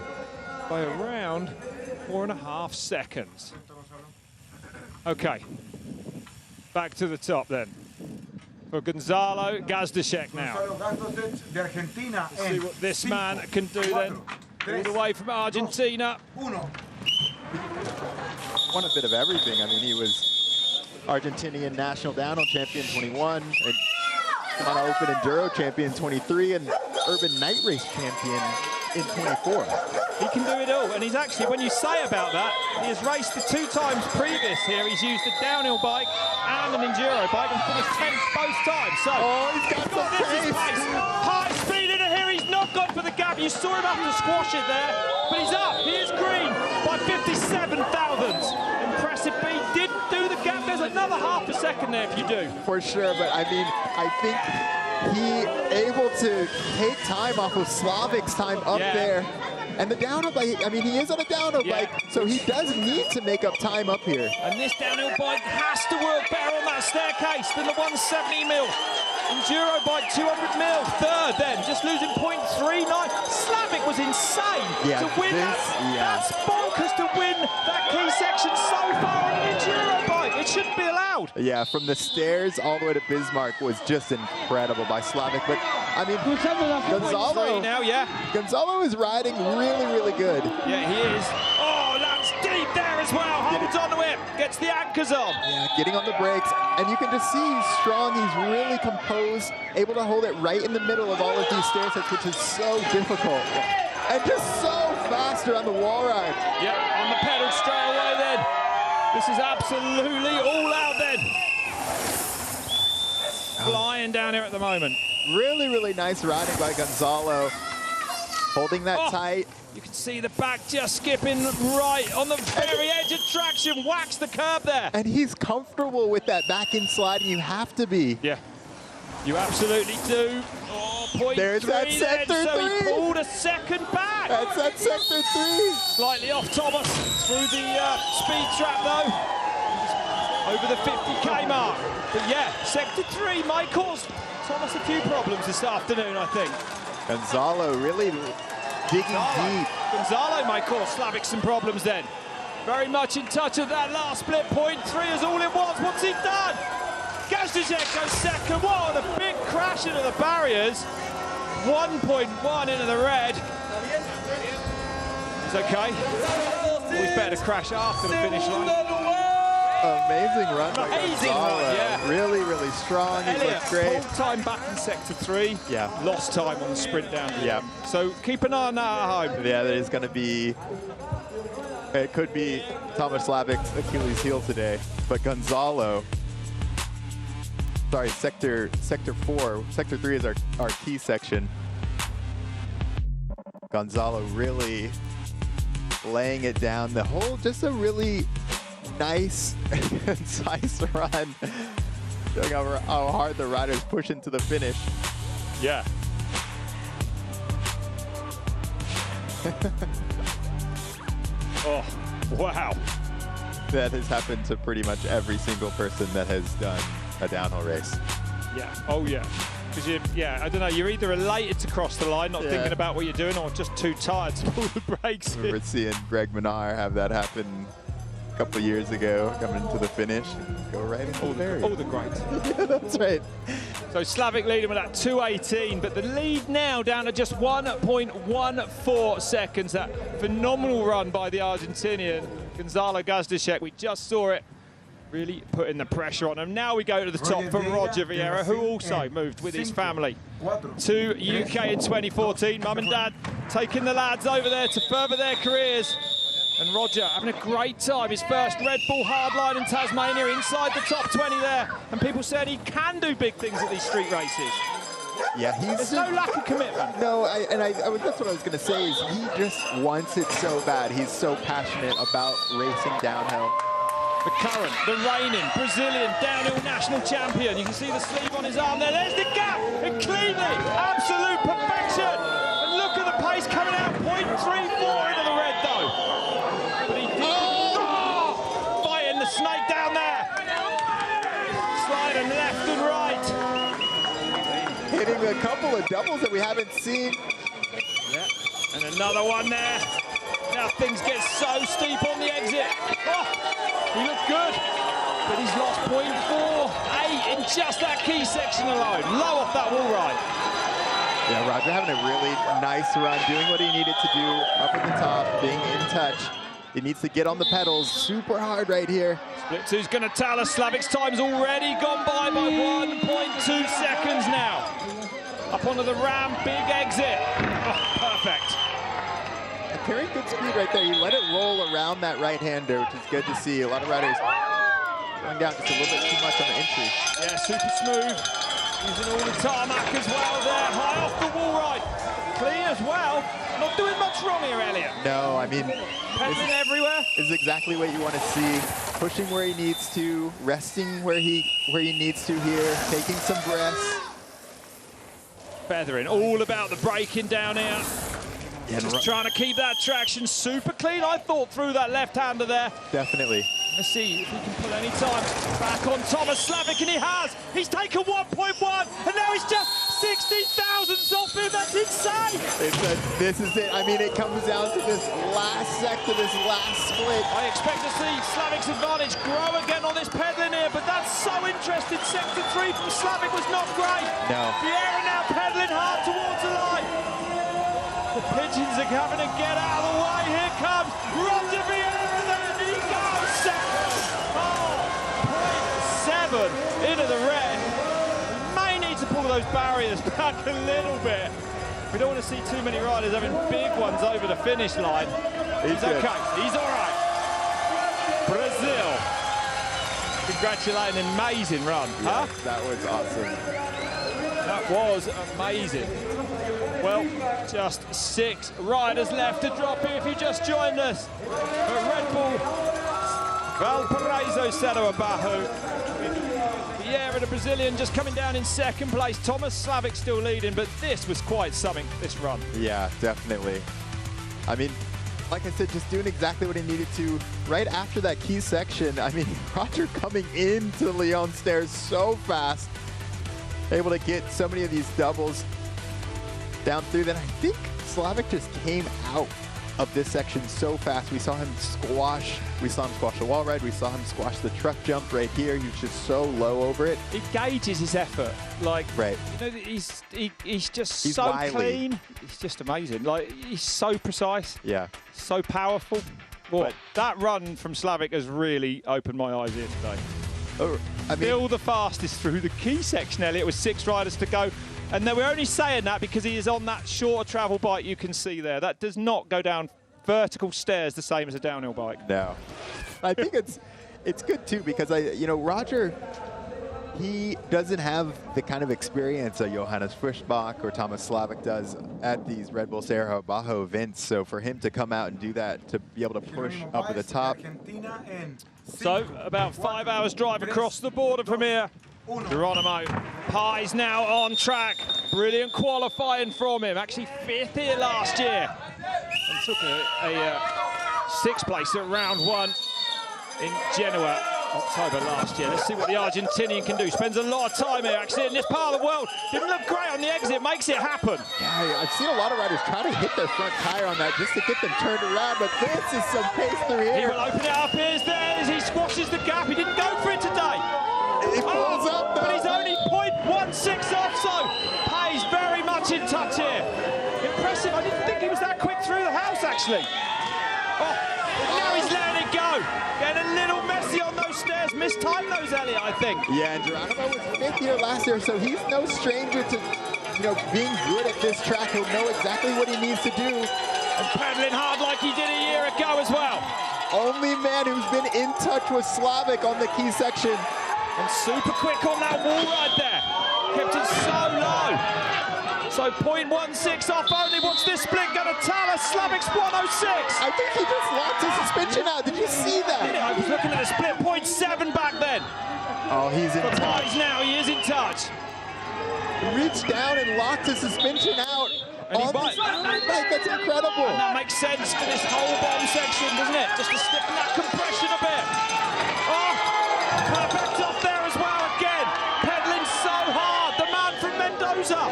by around 4.5 seconds. Okay, back to the top then. For Gonzalez Gajdosech now. Let's see what this man can do then. All the way from Argentina. Won a bit of everything. I mean, he was Argentinian national downhill champion 21, and Moto Open Enduro champion 23, and urban night race champion in 24. He can do it all, and he's actually, when you say about that, he has raced the 2 times previous here. He's used a downhill bike and an enduro bike and finished 10th both times. So, he's got some pace. High speed into here. He's not gone for the gap. You saw him have to squash it there, but he's up. He is green by 57 thousandths. Impressive. But he didn't do the gap. There's another half a second there if you do. For sure, but I mean, I think he able to take time off of Slavik's time up there. And the downhill bike, I mean, he is on a downhill bike, so he does need to make up time up here. And this downhill bike has to work better on that staircase than the 170 mil. Enduro bike 200 mil, third then, just losing 0.39. Slavik was insane to win that. That's bonkers to win that key section so far on an enduro bike. It shouldn't be allowed. Yeah, from the stairs all the way to Bismarck was just incredible by Slavik. But I mean, Gonzalo now, Gonzalo is riding really, really good. Yeah, he is. Oh, that's deep there as well. Holds on to it, gets the anchors on. Yeah, getting on the brakes, and you can just see he's strong. He's really composed, able to hold it right in the middle of all of these stair sets, which is so difficult. And just so faster on the wall ride. Yeah, on the pedal straight away then. This is absolutely all out then. Flying down here at the moment. Really, really nice riding by Gonzalo. Holding that tight. You can see the back just skipping right on the very edge of traction. Whacks the curb there. And he's comfortable with that back in sliding. You have to be. Yeah, you absolutely do. Oh, 0.3 there's that sector 3. So he pulled a second back. That's that sector 3. Slightly off Thomas through the speed trap though. Over the 50k mark. But yeah, sector 3 might cause Thomas a few problems this afternoon, I think. Gonzalo really digging deep. Gonzalo might cause Slavik some problems then. Very much in touch with that last split. 0.3 is all it was. What's he done? Gajdosech goes second. What a big crash into the barriers. 1.1 into the red. It's okay. Always better to crash after the finish line. Amazing run by Amazing Gonzalo. run, yeah. Really, really strong. He looks great. Full time back in sector 3. Yeah. Lost time on the sprint down the end. So keep an eye on that at home. Yeah, that is going to be. It could be Thomas Slavik's Achilles heel today, but Gonzalo. Sorry, sector 4. Sector 3 is our key section. Gonzalo really laying it down. The whole, just a really nice, concise run. Showing how hard the riders push into the finish. Yeah. Oh, wow. That has happened to pretty much every single person that has done a downhill race. Yeah, oh yeah. Because I don't know, you're either elated to cross the line, not thinking about what you're doing, or just too tired to pull the brakes in. We're seeing Greg Menard have that happen a couple of years ago, coming into the finish, and go right into the barrier. All the greats. Yeah, that's right. So Slavik leading with that 2:18, but the lead now down to just 1.14 seconds. That phenomenal run by the Argentinian, Gonzalez Gajdosech. We just saw it really putting the pressure on him. Now we go to the top for Roger Vieira, who also moved with his family to UK in 2014. Mum and Dad taking the lads over there to further their careers. And Roger having a great time. His first Red Bull hardline in Tasmania, inside the top 20 there. And people said he can do big things at these street races. Yeah, there's no lack of commitment. No, that's what I was going to say, is he just wants it so bad. He's so passionate about racing downhill. The current, the reigning Brazilian downhill national champion. You can see the sleeve on his arm there. There's the gap, and cleanly, absolute perfection. And look at the pace coming out, 0.34 into the red though. doing a couple of doubles that we haven't seen. Yeah, and another one there. Now things get so steep on the exit. Oh, he looked good, but he's lost 0.48 in just that key section alone. Low off that wall ride. Yeah, Roger having a really nice run, doing what he needed to do up at the top, being in touch. He needs to get on the pedals super hard right here. Split two's going to tell us Slavik's time's already gone by 1.2 seconds now. Up onto the ramp, big exit. Oh, perfect. Carrying good speed right there. You let it roll around that right-hander, which is good to see. A lot of riders going down just a little bit too much on the entry. Yeah, super smooth. Using all the tarmac as well there. High off the wall ride. Clean as well. Not doing much wrong here, Elliot. No, I mean, pedaling everywhere. This is exactly what you want to see. Pushing where he needs to, resting where he needs to here, taking some breaths. Feathering, all about the braking down here. Yeah, just trying to keep that traction super clean. I thought through that left-hander there. Definitely. Let's see if he can pull any time back on Thomas Slavik, and he has. He's taken 1.1, and now he's just 60 thousandths off him. That's insane. This is it. I mean, it comes down to this last sector, this last split. I expect to see Slavik's advantage grow again on this pedaling here, but that's so interesting. Sector 3 from Slavik was not great. No. Vieira now pedaling hard towards the line. The pigeons are having to get out of the way. Here comes Roger Vieira, and there he goes. Second. Oh, 0.7 into the red. May need to pull those barriers back a little bit. We don't want to see too many riders having big ones over the finish line. He's okay. He's all right. Brazil. Congratulating, amazing run. Yeah, that was awesome. That was amazing. Well, just 6 riders left to drop here if you just joined us. At Red Bull Valparaiso, Cerro Abajo. Vieira, the Brazilian, just coming down in second place. Thomas Slavik still leading, but this was quite something, this run. Yeah, definitely. I mean, like I said, just doing exactly what he needed to right after that key section. I mean, Roger coming into Leon stairs so fast, able to get so many of these doubles down through that. I think Slavik just came out of this section so fast. We saw him squash the wall ride. We saw him squash the truck jump right here. He was just so low over it. It gauges his effort. Like, right. You know, he's just so wily. Clean. He's just amazing. Like, he's so precise. Yeah. So powerful. Well, that run from Slavik has really opened my eyes here today. Oh, I mean, still the fastest through the key section, Elliot, with 6 riders to go. And then we're only saying that because he is on that shorter travel bike you can see there. That does not go down vertical stairs the same as a downhill bike. No. I think it's good too because Roger, he doesn't have the kind of experience that Johannes Fishback or Thomas Slavik does at these Red Bull Cerro Abajo events. So for him to come out and do that, to be able to push up at the top. So about 5 hours drive across the border from here. Jeronimo Paez now on track. Brilliant qualifying from him. Actually 5th here last year. And took a 6th place at round 1 in Genoa, October last year. Let's see what the Argentinian can do. Spends a lot of time here actually in this part of the world. Didn't look great on the exit, makes it happen. Yeah, I've seen a lot of riders try to hit their front tire on that just to get them turned around, but this is some pace through here. He will open it up. Here's there as he squashes the gap. He didn't go for it today. He pulls up, though. But he's only 0.16 off, so Paez very much in touch here. Impressive. I didn't think he was that quick through the house, actually. Oh, now he's letting it go. Getting a little messy on those stairs. Mistimed those, Elliot, I think. Yeah, and Jeronimo was 5th here last year, so he's no stranger to, being good at this track. He'll know exactly what he needs to do. And pedaling hard like he did a year ago as well. Only man who's been in touch with Slavik on the key section. And super quick on that wall ride there. Kept it so low. So 0.16 off only. What's this split going to tell us? Slavik's 106. I think he just locked his suspension out. Did you see that? I was looking at the split. 0.7 back then. Oh, he's in touch. Now he is in touch. Reached down and locked his suspension out. And he might. That's incredible. And that makes sense for this whole bomb section, doesn't it? Just to stiffen that compression a bit. Oh, perfect off there as well again. Pedaling so hard. The man from Mendoza.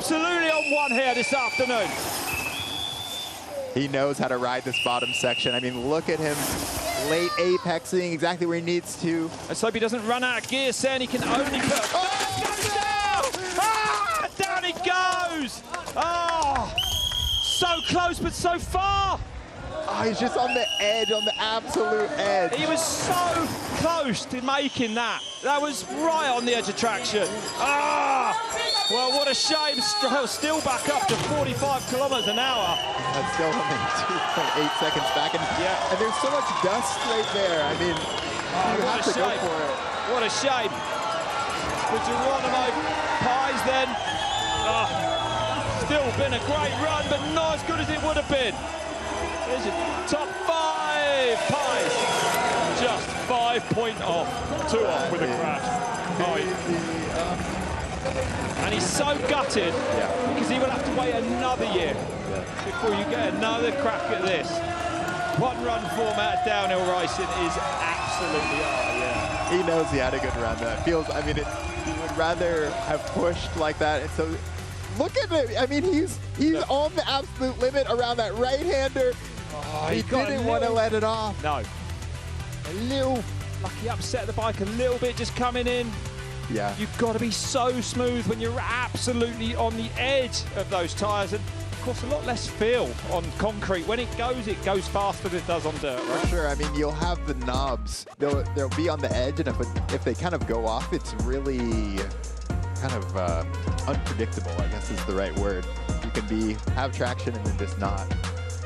absolutely on one here this afternoon. He knows how to ride this bottom section. I mean, look at him late apexing exactly where he needs to. Let's hope he doesn't run out of gear, saying he can only put... Oh, goes down! Ah, down he goes! Oh, so close, but so far. Oh, he's just on the edge, on the absolute edge. He was so close to making that. That was right on the edge of traction. Ah! Well, what a shame. Still back up to 45 kilometers an hour. That's still only 2.8 seconds back. And, yeah. And there's so much dust right there. I mean, you have to go for it. What a shame. For Jeronimo Paez then. Still been a great run, but not as good as it would have been. There's your top 5. Paez just 5 point off. 2 off with a crash. And he's so gutted because he will have to wait another year before you get another crack at this. One run format downhill racing is absolutely hard, He knows he had a good run. That feels, I mean, he would rather have pushed like that. And so look at him. I mean, he's on the absolute limit around that right-hander. Oh, he didn't want to let it off. No. A little, lucky upset the bike a little bit just coming in. Yeah. You've got to be so smooth when you're absolutely on the edge of those tyres. And of course, a lot less feel on concrete. When it goes faster than it does on dirt. Right? For sure. I mean, you'll have the knobs. They'll be on the edge, and if they kind of go off, it's really kind of unpredictable, I guess is the right word. You can have traction and then just not.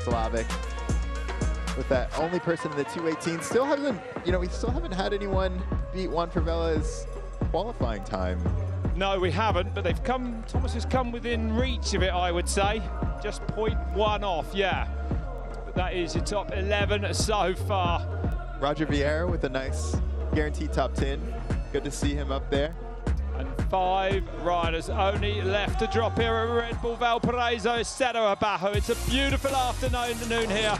Slavik, with that only person in the 218, still hasn't, we still haven't had anyone beat Juan for Velez qualifying time. No, we haven't, but Thomas has come within reach of it, I would say. Just 0.1 off, yeah. But that is your top 11 so far. Roger Vieira with a nice guaranteed top 10. Good to see him up there. And 5 riders only left to drop here at Red Bull Valparaiso, Cerro Abajo. It's a beautiful afternoon here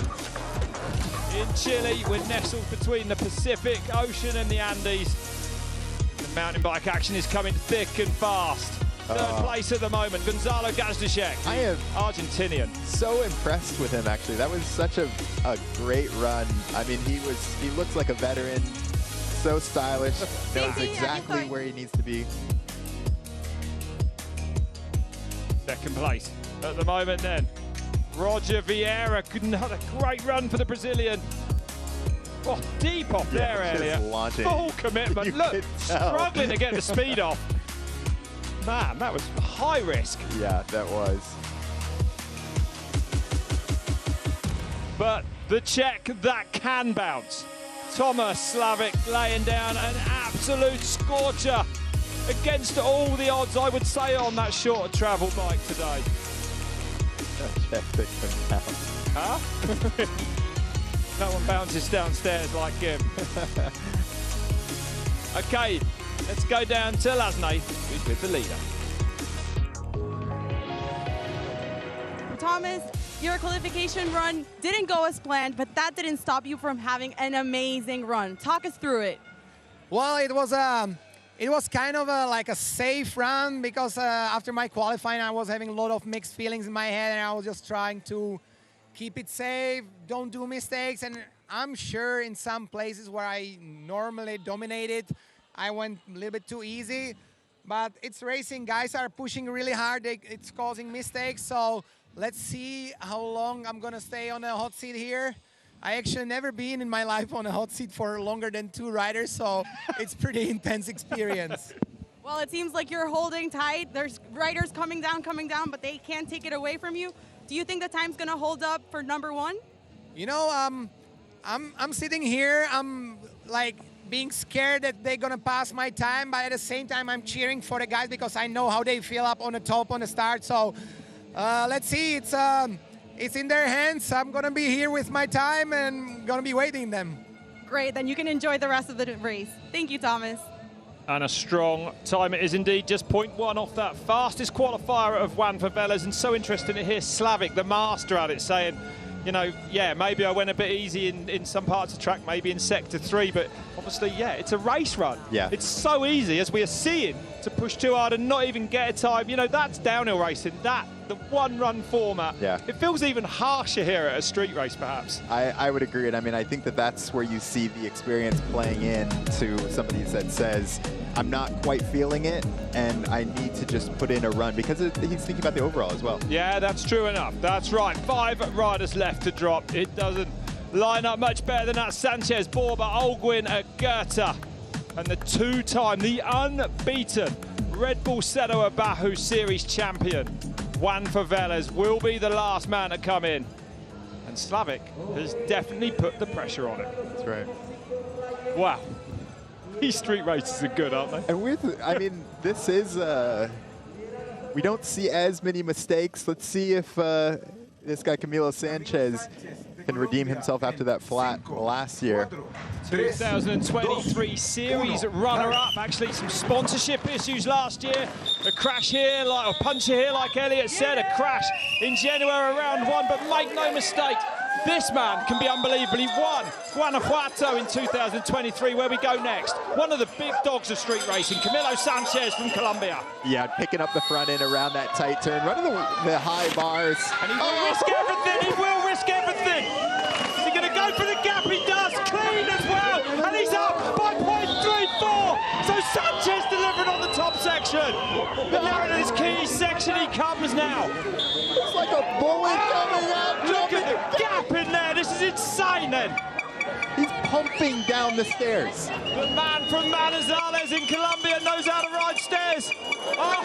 in Chile. We're nestled between the Pacific Ocean and the Andes. The mountain bike action is coming thick and fast. Third place at the moment, Gonzalez Gajdosech, I am Argentinian. So impressed with him, actually. That was such a great run. I mean, he looks like a veteran. So stylish, knows exactly where he needs to be. Second place at the moment then. Roger Vieira, another great run for the Brazilian. Oh, deep off there, Elliot. Full commitment. Look, struggling to get the speed off. Man, that was high risk. Yeah, that was. But the Czech that can bounce. Thomas Slavik laying down an absolute scorcher against all the odds, I would say, on that shorter travel bike today. Huh? No one bounces downstairs like him. Okay, let's go down to Lasnay, who's with the leader. Thomas, your qualification run didn't go as planned, but that didn't stop you from having an amazing run. Talk us through it. Well, it was kind of like a safe run because after my qualifying, I was having a lot of mixed feelings in my head, and I was just trying to keep it safe, don't do mistakes. And I'm sure in some places where I normally dominated, I went a little bit too easy. But it's racing. Guys are pushing really hard. It's causing mistakes. So let's see how long I'm going to stay on the hot seat here. I actually never been in my life on a hot seat for longer than 2 riders, so it's pretty intense experience. Well, it seems like you're holding tight. There's riders coming down, but they can't take it away from you. Do you think the time's going to hold up for number 1? You know, I'm sitting here. I'm like being scared that they're going to pass my time, but at the same time, I'm cheering for the guys because I know how they feel up on the top on the start. So let's see. It's in their hands. I'm going to be here with my time and going to be waiting them. Great, then you can enjoy the rest of the race. Thank you, Thomas. And a strong time it is indeed, just 0.1 off that fastest qualifier of Juan for Velez. And so interesting to hear Slavik, the master at it, saying you know, yeah, maybe I went a bit easy in some parts of the track, maybe in sector 3, but obviously, yeah, it's a race run. Yeah. It's so easy, as we are seeing, to push too hard and not even get a time. You know, that's downhill racing. The one-run format. Yeah. It feels even harsher here at a street race, perhaps. I would agree. And I mean, I think that that's where you see the experience playing in to somebody that says, I'm not quite feeling it, and I need to just put in a run, because he's thinking about the overall as well. Yeah, that's true enough. That's right. 5 riders left to drop. It doesn't line up much better than that. Sanchez, Borba, Holguín, Agurto, and the 2-time, the unbeaten Red Bull Cerro Abajo Series champion, Juan Velez, will be the last man to come in. And Slavik has definitely put the pressure on him. That's right. Wow. These street races are good, aren't they? And I mean, this is, we don't see as many mistakes. Let's see if this guy Camilo Sanchez can redeem himself after that flat last year. 2023 series runner-up. Actually, some sponsorship issues last year. A crash here, like a puncher here, like Elliot said. A crash in January round 1, but make no mistake, this man can be unbelievable. He won Guanajuato in 2023, where we go next. One of the big dogs of street racing, Camilo Sanchez from Colombia. Yeah, picking up the front end around that tight turn, running the high bars. And he will risk everything, he will risk everything. Is he gonna go for the gap? He does, clean as well. And he's up by 0.34. So Sanchez delivered on the top section. But now in this key section he comes now. It's like a bullet coming out. Look at the gap in there, this is insane then. He's pumping down the stairs. The man from Manizales in Colombia knows how to ride stairs. Oh,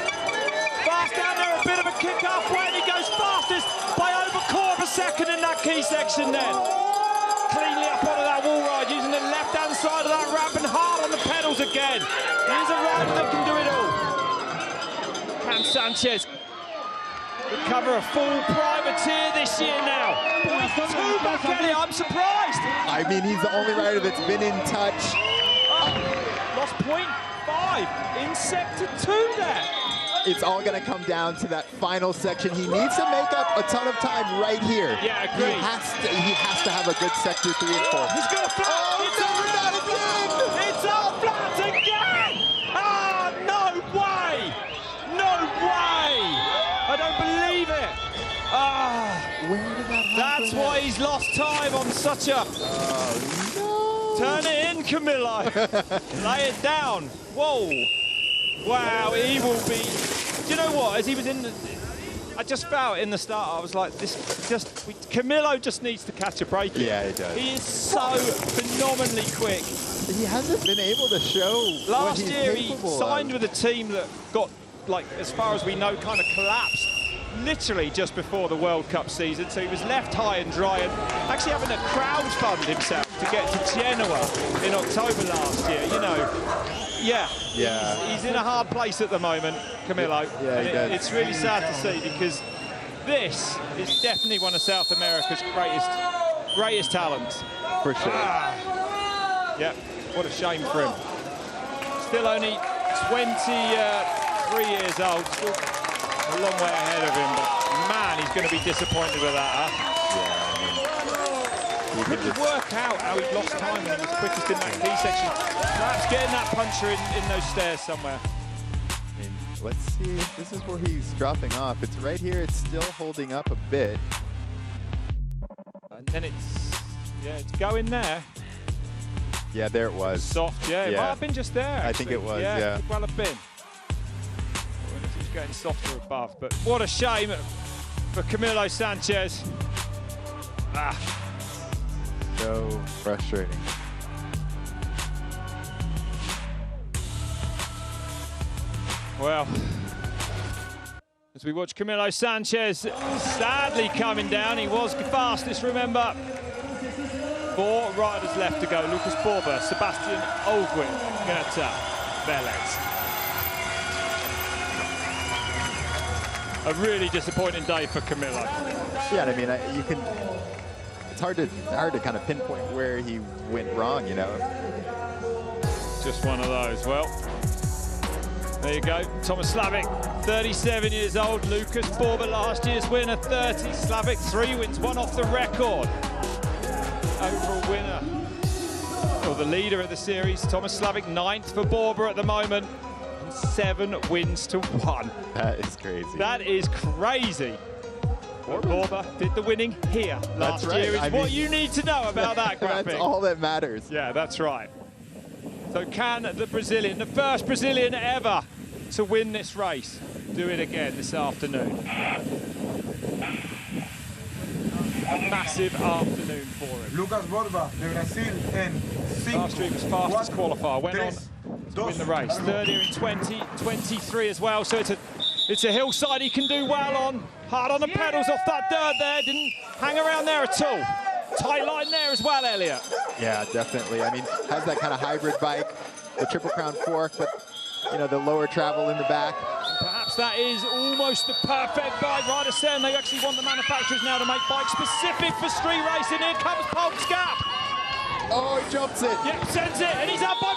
fast down there, a bit of a kick halfway, and he goes fastest by over a quarter of a second in that key section then. Cleanly up onto that wall ride, using the left-hand side of that ramp and hard on the pedals again. He's a rider that can do it all. Can Sanchez recover a full privateer this year now? Two back, Ellie, I'm surprised. I mean, he's the only rider that's been in touch. Lost 0.5 in sector 2 there. It's all going to come down to that final section. He needs to make up a ton of time right here. Yeah, I agree. He has to have a good sector 3 and 4. He's got a flat. Oh, it's no, not again! It's all flat again! Ah, no way! No way! I don't believe it. Ah, where did that happen? That's why he's lost time on such a... Oh, no. Turn it in, Camilo. Lay it down. Whoa. Wow, he will be... Do you know what? As he was in the... I just felt in the start, I was like, Camilo just needs to catch a break. Yeah, he does. He is so phenomenally quick. He hasn't been able to show Last year he signed with a team that got, like, as far as we know, kind of collapsed literally just before the World Cup season, so he was left high and dry, and actually having to crowdfund himself to get to Genoa in October last year, you know. Yeah, he's in a hard place at the moment, Camilo. Yeah, and it's really sad to see, because this is definitely one of South America's greatest talents. For sure. Yeah, what a shame for him. Still only 23 years old, still a long way ahead of him, but man, he's going to be disappointed with that, Yeah, I mean, couldn't work out how he lost time when he was quickest in that key section. Perhaps getting that puncher in those stairs somewhere. I mean, let's see. This is where he's dropping off. It's right here. It's still holding up a bit. And then it's going there. Yeah, there it was. Soft, yeah. It might have been just there, actually. I think it was, yeah. It could well have been. It's getting softer above, but what a shame for Camilo Sanchez. So frustrating. Well, as we watch Camilo Sanchez sadly coming down, he was fastest, remember. 4 riders left to go. Lucas Borba, Sebastián Holguín, Agurto, Velez. A really disappointing day for Camilo. Yeah, I mean, it's hard to kind of pinpoint where he went wrong, you know. Just one of those. Well, There you go, Thomas Slavik, 37 years old. Lucas Borba, last year's winner, 30. Slavik, 3 wins, 1 off the record. Overall winner, or the leader of the series. Thomas Slavik, 9th for Borba at the moment. And 7 wins to 1. That is crazy. That is crazy. Borba did the winning here last year. Is what you need to know about that graphic. That's all that matters. Yeah, that's right. So can the Brazilian, the first Brazilian ever to win this race, do it again this afternoon? A massive afternoon for him. Lucas Borba de Brazil en 5. Last year he was fastest qualifier, went on to win the race. Third here in 2023 as well, so it's a hillside he can do well on. Hard on the pedals off that dirt there, didn't hang around there at all. Tight line there as well, Elliot. Yeah, definitely. I mean, has that kind of hybrid bike, the Triple Crown fork, but you know, the lower travel in the back. And perhaps that is almost the perfect bike. Riders saying they actually want the manufacturers now to make bikes specific for street racing. Here comes Polk's gap. Oh, he jumps it. Yep, sends it, and he's up by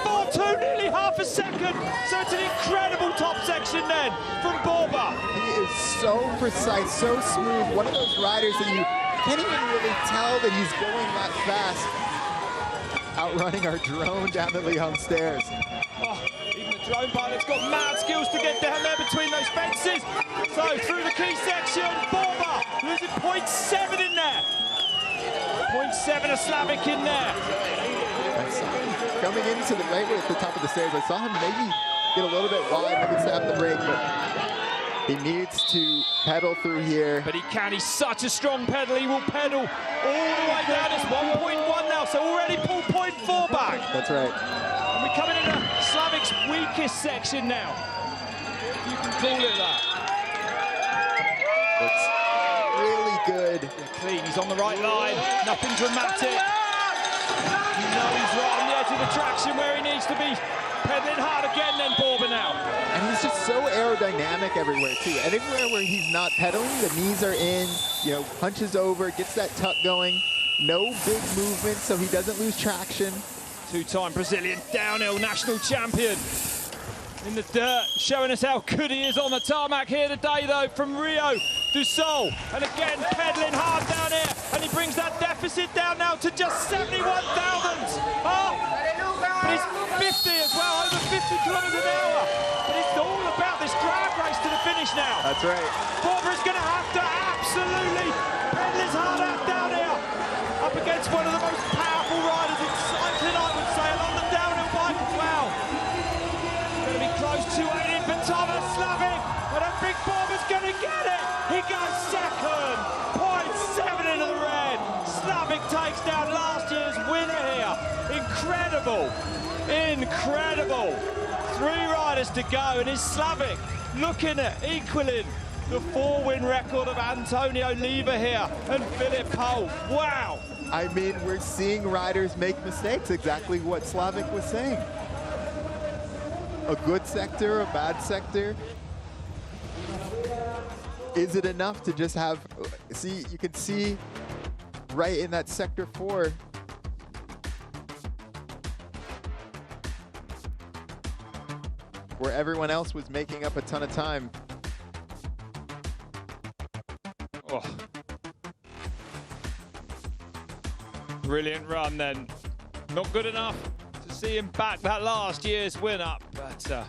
0.42, nearly half a second. So it's an incredible top section then from Borba. He is so precise, so smooth. One of those riders that you can't even really tell that he's going that fast. Outrunning our drone down the Leon stairs. Oh, even the drone pilot's got mad skills to get down there between those fences. So through the key section, Borba losing 0.7 in there. 0.7 of Slavik in there. Coming into the right at the top of the stairs, I saw him maybe get a little bit wide, maybe stab the brake, but he needs to pedal through here. But he can, he's such a strong pedal, he will pedal all the way down. It's 1.1 now, so already pulled 0.4 back. That's right. And we're coming into Slavik's weakest section now, if you can call it that. That's really good. Yeah, clean, he's on the right line, nothing dramatic. You know he's right on the edge of the traction where he needs to be. Pedaling hard again then, Borba now. And he's just so aerodynamic everywhere too. And everywhere where he's not pedaling, the knees are in, you know, punches over, gets that tuck going. No big movement, so he doesn't lose traction. Two-time Brazilian downhill national champion. In the dirt, showing us how good he is on the tarmac here today though, from Rio do Sol. And again, pedaling hard down here. And he brings that deficit down now to just 71 thousandths. Oh, but he's 50 as well, over 50 kilometers an hour. But it's all about this drag race to the finish now. That's right. Borba's going to have to absolutely pedal his heart out down here. Up against one of the most powerful riders in cycling, I would say, along the downhill bike as well. Going to be close to it, but Thomas Slavik. I don't think Borba's going to get it. He goes second, 0.7 into the red. Slavik takes down last year's winner here. Incredible, incredible. 3 riders to go, and is Slavik looking at equaling the 4-win record of Antonio Lever here and Philip Polk. Wow. I mean, we're seeing riders make mistakes, exactly what Slavik was saying. A good sector, a bad sector. Is it enough to just have, see, you can see right in that sector 4, where everyone else was making up a ton of time. Oh. Brilliant run then. Not good enough to see him back that last year's win up, but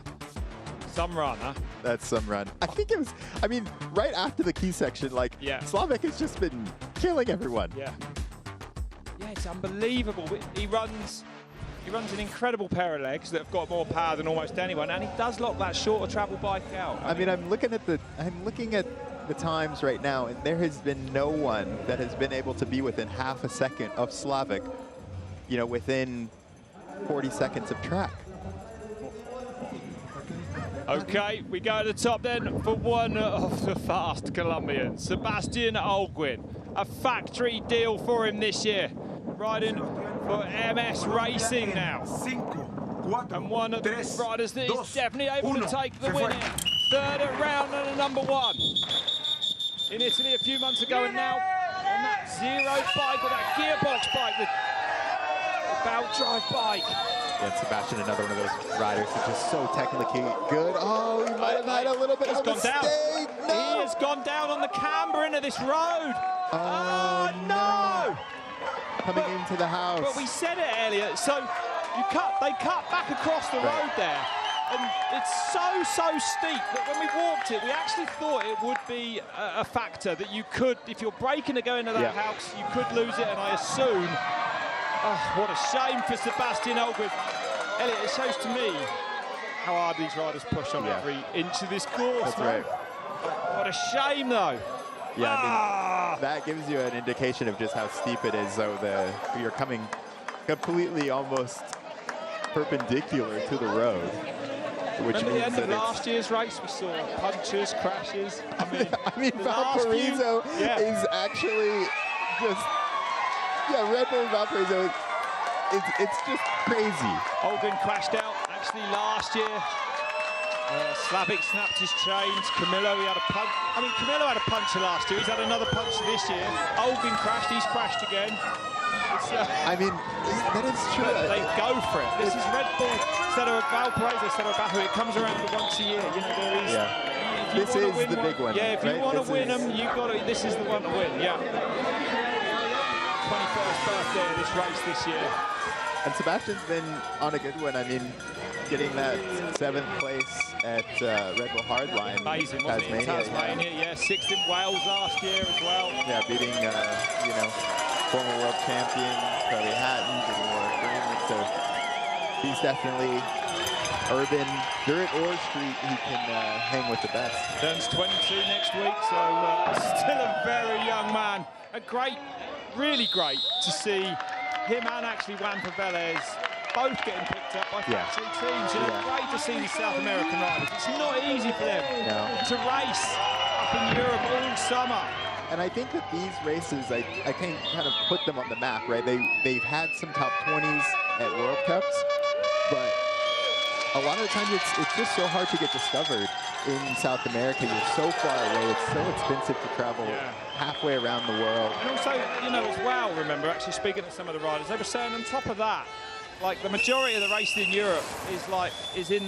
some run, huh? That's some run. I think it was, I mean, right after the key section, like, yeah. Slavik has just been killing everyone. Yeah. Yeah, it's unbelievable. He runs an incredible pair of legs that have got more power than almost anyone, and he does lock that shorter travel bike out. I mean, I'm looking at the times right now, and there has been no one that has been able to be within half a second of Slavik, you know, within 40 seconds of track. Okay, we go to the top then for one of the fast Colombians, Sebastián Holguín. A factory deal for him this year, riding for MS Racing now. And one of the riders that is definitely able to take the win here. Third at round and a number 1. In Italy a few months ago, and now on that zero bike, or that gearbox bike, the belt drive bike. And Sebastian, another one of those riders who's just so technically good. Oh, he might have had a little bit of a mistake. No. He has gone down on the camber into this road. Oh, no. Coming into the house. But we said it earlier. So they cut back across the road there. And it's so steep that when we walked it, we actually thought it would be a factor that you could, if you're braking to go into that house, you could lose it. And I assume, what a shame for Sebastián Holguín. Elliot, it shows to me how hard these riders push on every inch of this course. That's right. What a shame, though. Yeah, I mean, that gives you an indication of just how steep it is. So you're coming completely almost perpendicular to the road. Which Remember means the end that of last year's race, we saw punches, crashes. I mean, Valparaiso is actually just, Red Bull Valparaiso, it's just crazy. Holguín crashed out actually last year. Slavik snapped his chains. Camilo, he had a punch. I mean, Camilo had a puncher last year. He's had another puncher this year. Holguín crashed. He's crashed again. I mean, that is true. They go for it. This is Red Bull Cerro Valparaiso, Cerro Abajo. It comes around for once a year. You know, there is. Yeah. This is the big one. Yeah, if you want to win them, you've got to. This is the one to win. Yeah. 21st birthday of this race this year. And Sebastian's been on a good one. I mean, getting that 7th place at Red Bull Hardline. Amazing, wasn't it? In Tasmania, yeah. 6th in Wales last year as well. Yeah, beating, former world champion Charlie Hatton, getting more agreement. So he's definitely urban, dirt or street, he can hang with the best. Turns 22 next week, so still a very young man. A great, really great to see him and actually Juan for Velez both getting picked up by factory teams. Great to see the South American riders. It's not easy for them to race up in Europe all summer. And I think that these races, I can kind of put them on the map, right? They've had some top 20s at World Cups, but a lot of the times it's just so hard to get discovered in South America. You're so far away. It's so expensive to travel halfway around the world. And also, as well, remember, actually speaking to some of the riders, they were saying on top of that, like the majority of the racing in Europe is in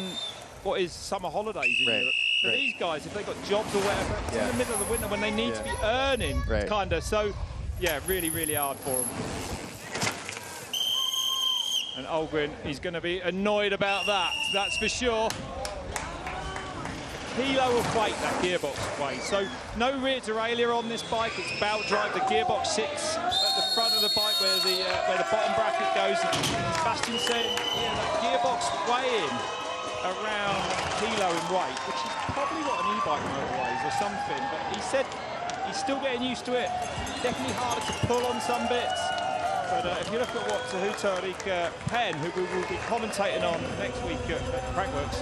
what is summer holidays in Europe. For these guys, if they've got jobs or whatever, it's in the middle of the winter when they need to be earning, kind of. So, really, really hard for them. And Holguín, he's going to be annoyed about that, that's for sure. Kilo of weight, that gearbox weight. So, no rear derailleur on this bike. It's belt drive. The gearbox sits at the front of the bike where the bottom bracket goes. Sebastian said, that gearbox weighing around a kilo in weight, which is probably what an e-bike motor weighs or something, but he said he's still getting used to it. Definitely harder to pull on some bits, but if you look at what Tarik Penn, who we will be commentating on next week at Crankworks,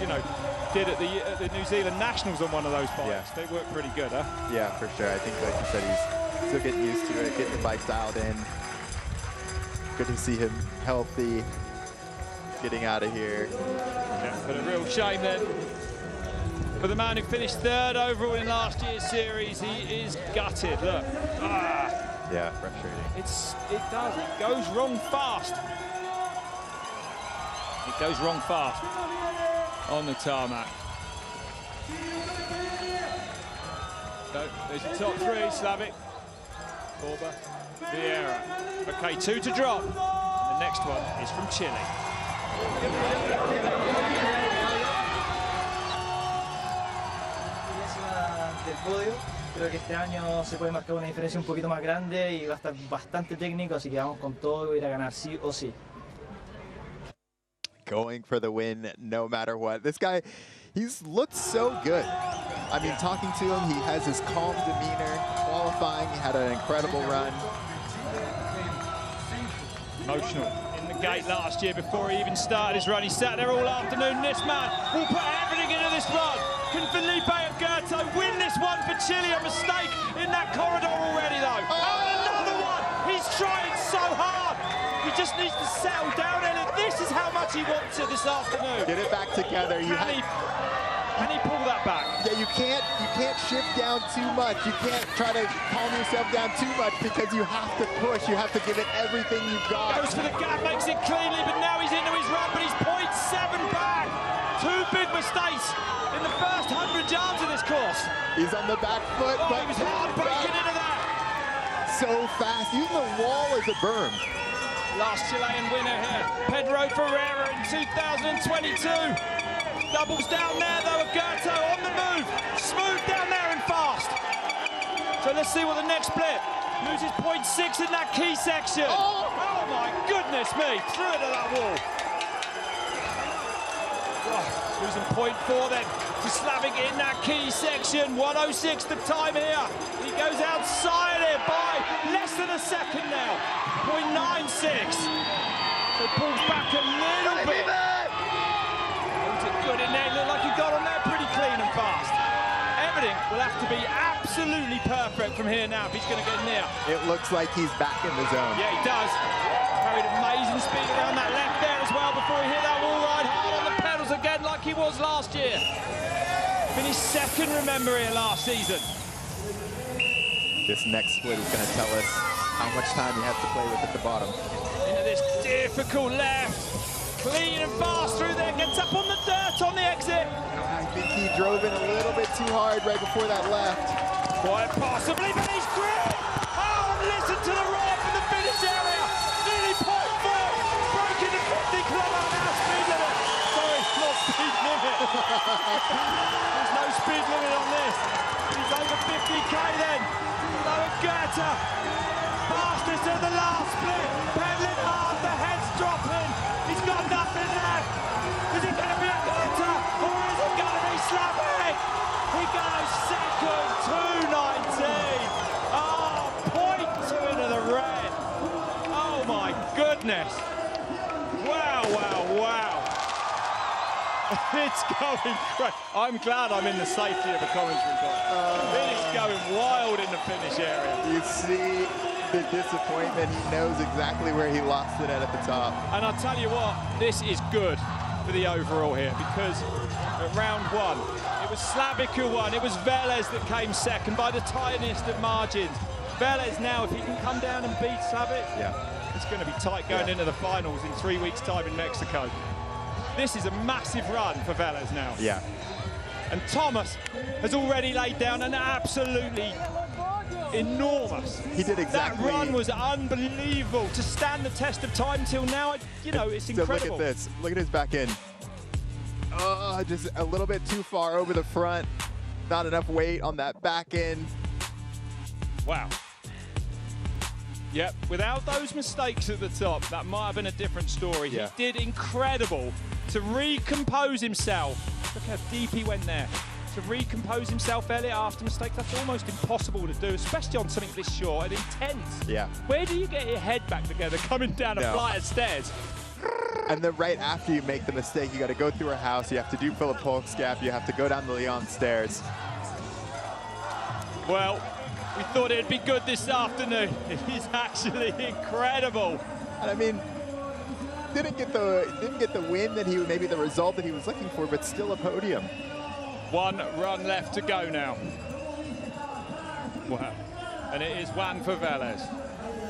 did at the New Zealand Nationals on one of those bikes. They work pretty good, huh? Yeah, for sure. I think, like you said, he's still getting used to it, getting the bike dialed in. Good to see him healthy, getting out of here. Yeah, but a real shame then for the man who finished 3rd overall in last year's series. He is gutted. Look. Yeah, frustrating. It does. It goes wrong fast. It goes wrong fast on the tarmac. So there's the top 3: Slavik, Borba, Vieira. Okay, 2 to drop. The next one is from Chile. Del podio, creo que este año se puede marcar una diferencia un poquito más grande y va a estar bastante técnico, así que vamos con todo y ir a ganar sí o sí. Going for the win no matter what. This guy, he's looked so good. I mean, talking to him, he has his calm demeanor. Qualifying, he had an incredible run. Emotional. Gate last year before he even started his run. He sat there all afternoon. This man will put everything into this run. Can Felipe Agurto win this one for Chile? A mistake in that corridor already, though. Oh, and another one. He's trying so hard. He just needs to settle down, and this is how much he wants it this afternoon. Get it back together. Can he pull that back? Yeah, you can't shift down too much. You can't try to calm yourself down too much because you have to push. You have to give it everything you've got. Goes for the gap, makes it cleanly, but now he's into his run, but he's 0.7 back. Two big mistakes in the first 100 yards of this course. He's on the back foot, but he was hard breaking into that. So fast. Using the wall as a berm. Last Chilean winner here, Pedro Ferreira in 2022. Doubles down there though, Agurto on the move. Smooth down there and fast. So let's see what the next split. Loses 0.6 in that key section. Oh my goodness me, through it to that wall. Oh, losing 0.4 then to Slavik in that key section. 1:06 the time here. He goes outside it by less than a second now. 0.96. So pulls back a little bit. Holds it good in there. Looked like he got on there pretty clean and fast. Everything will have to be absolutely perfect from here now if he's going to get near. It looks like he's back in the zone. Yeah, he does. Carried amazing speed around that left there as well before he hit that wall ride hard on the pedals again like he was last year. Finished second, remember, here last season. This next split is going to tell us how much time he has to play with at the bottom. Into this difficult left. Clean and fast through there. Gets up on the dirt on the exit. I think he drove in a little bit too hard right before that left. Quite possibly, but he's great. Oh, and listen to the roar from the finish area. Nearly 0.4. Breaking the 50 km/h speed limit. Sorry, not speed limit. There's no speed limit on this. He's over 50k then. Agurto, fastest of the last split, pedaling hard, the head's dropping, he's got nothing left. Is it going to be Agurto or is it going to be Slavik? He goes second, 2:19. Oh, 0.2 into the red. Oh my goodness. Wow, wow, wow. It's going great. I'm glad I'm in the safety of a commentary box. It is going wild in the finish area. You see the disappointment. He knows exactly where he lost it at the top. And I'll tell you what, this is good for the overall here because at round one, it was Slavik who won. It was Velez that came second by the tiniest of margins. Velez now, if he can come down and beat Slavik, it's going to be tight going into the finals in 3 weeks' time in Mexico. This is a massive run for Velez now. Yeah. And Thomas has already laid down an absolutely enormous. He did exactly. That run was unbelievable to stand the test of time till now. You know, it's incredible. So look at this. Look at his back end. Oh, just a little bit too far over the front. Not enough weight on that back end. Wow. Yep, without those mistakes at the top, that might have been a different story. Yeah. He did incredible to recompose himself. Look how deep he went there. To recompose himself, Elliot, after mistakes, that's almost impossible to do, especially on something this short and intense. Yeah. Where do you get your head back together coming down a flight of stairs? And then right after you make the mistake, you got to go through a house, you have to do Philip Polk's gap, you have to go down the Leon stairs. Well, we thought it'd be good this afternoon. It is actually incredible. And I mean, didn't get the win that maybe the result that he was looking for, but still a podium. One run left to go now. Wow. And it is one for Velez.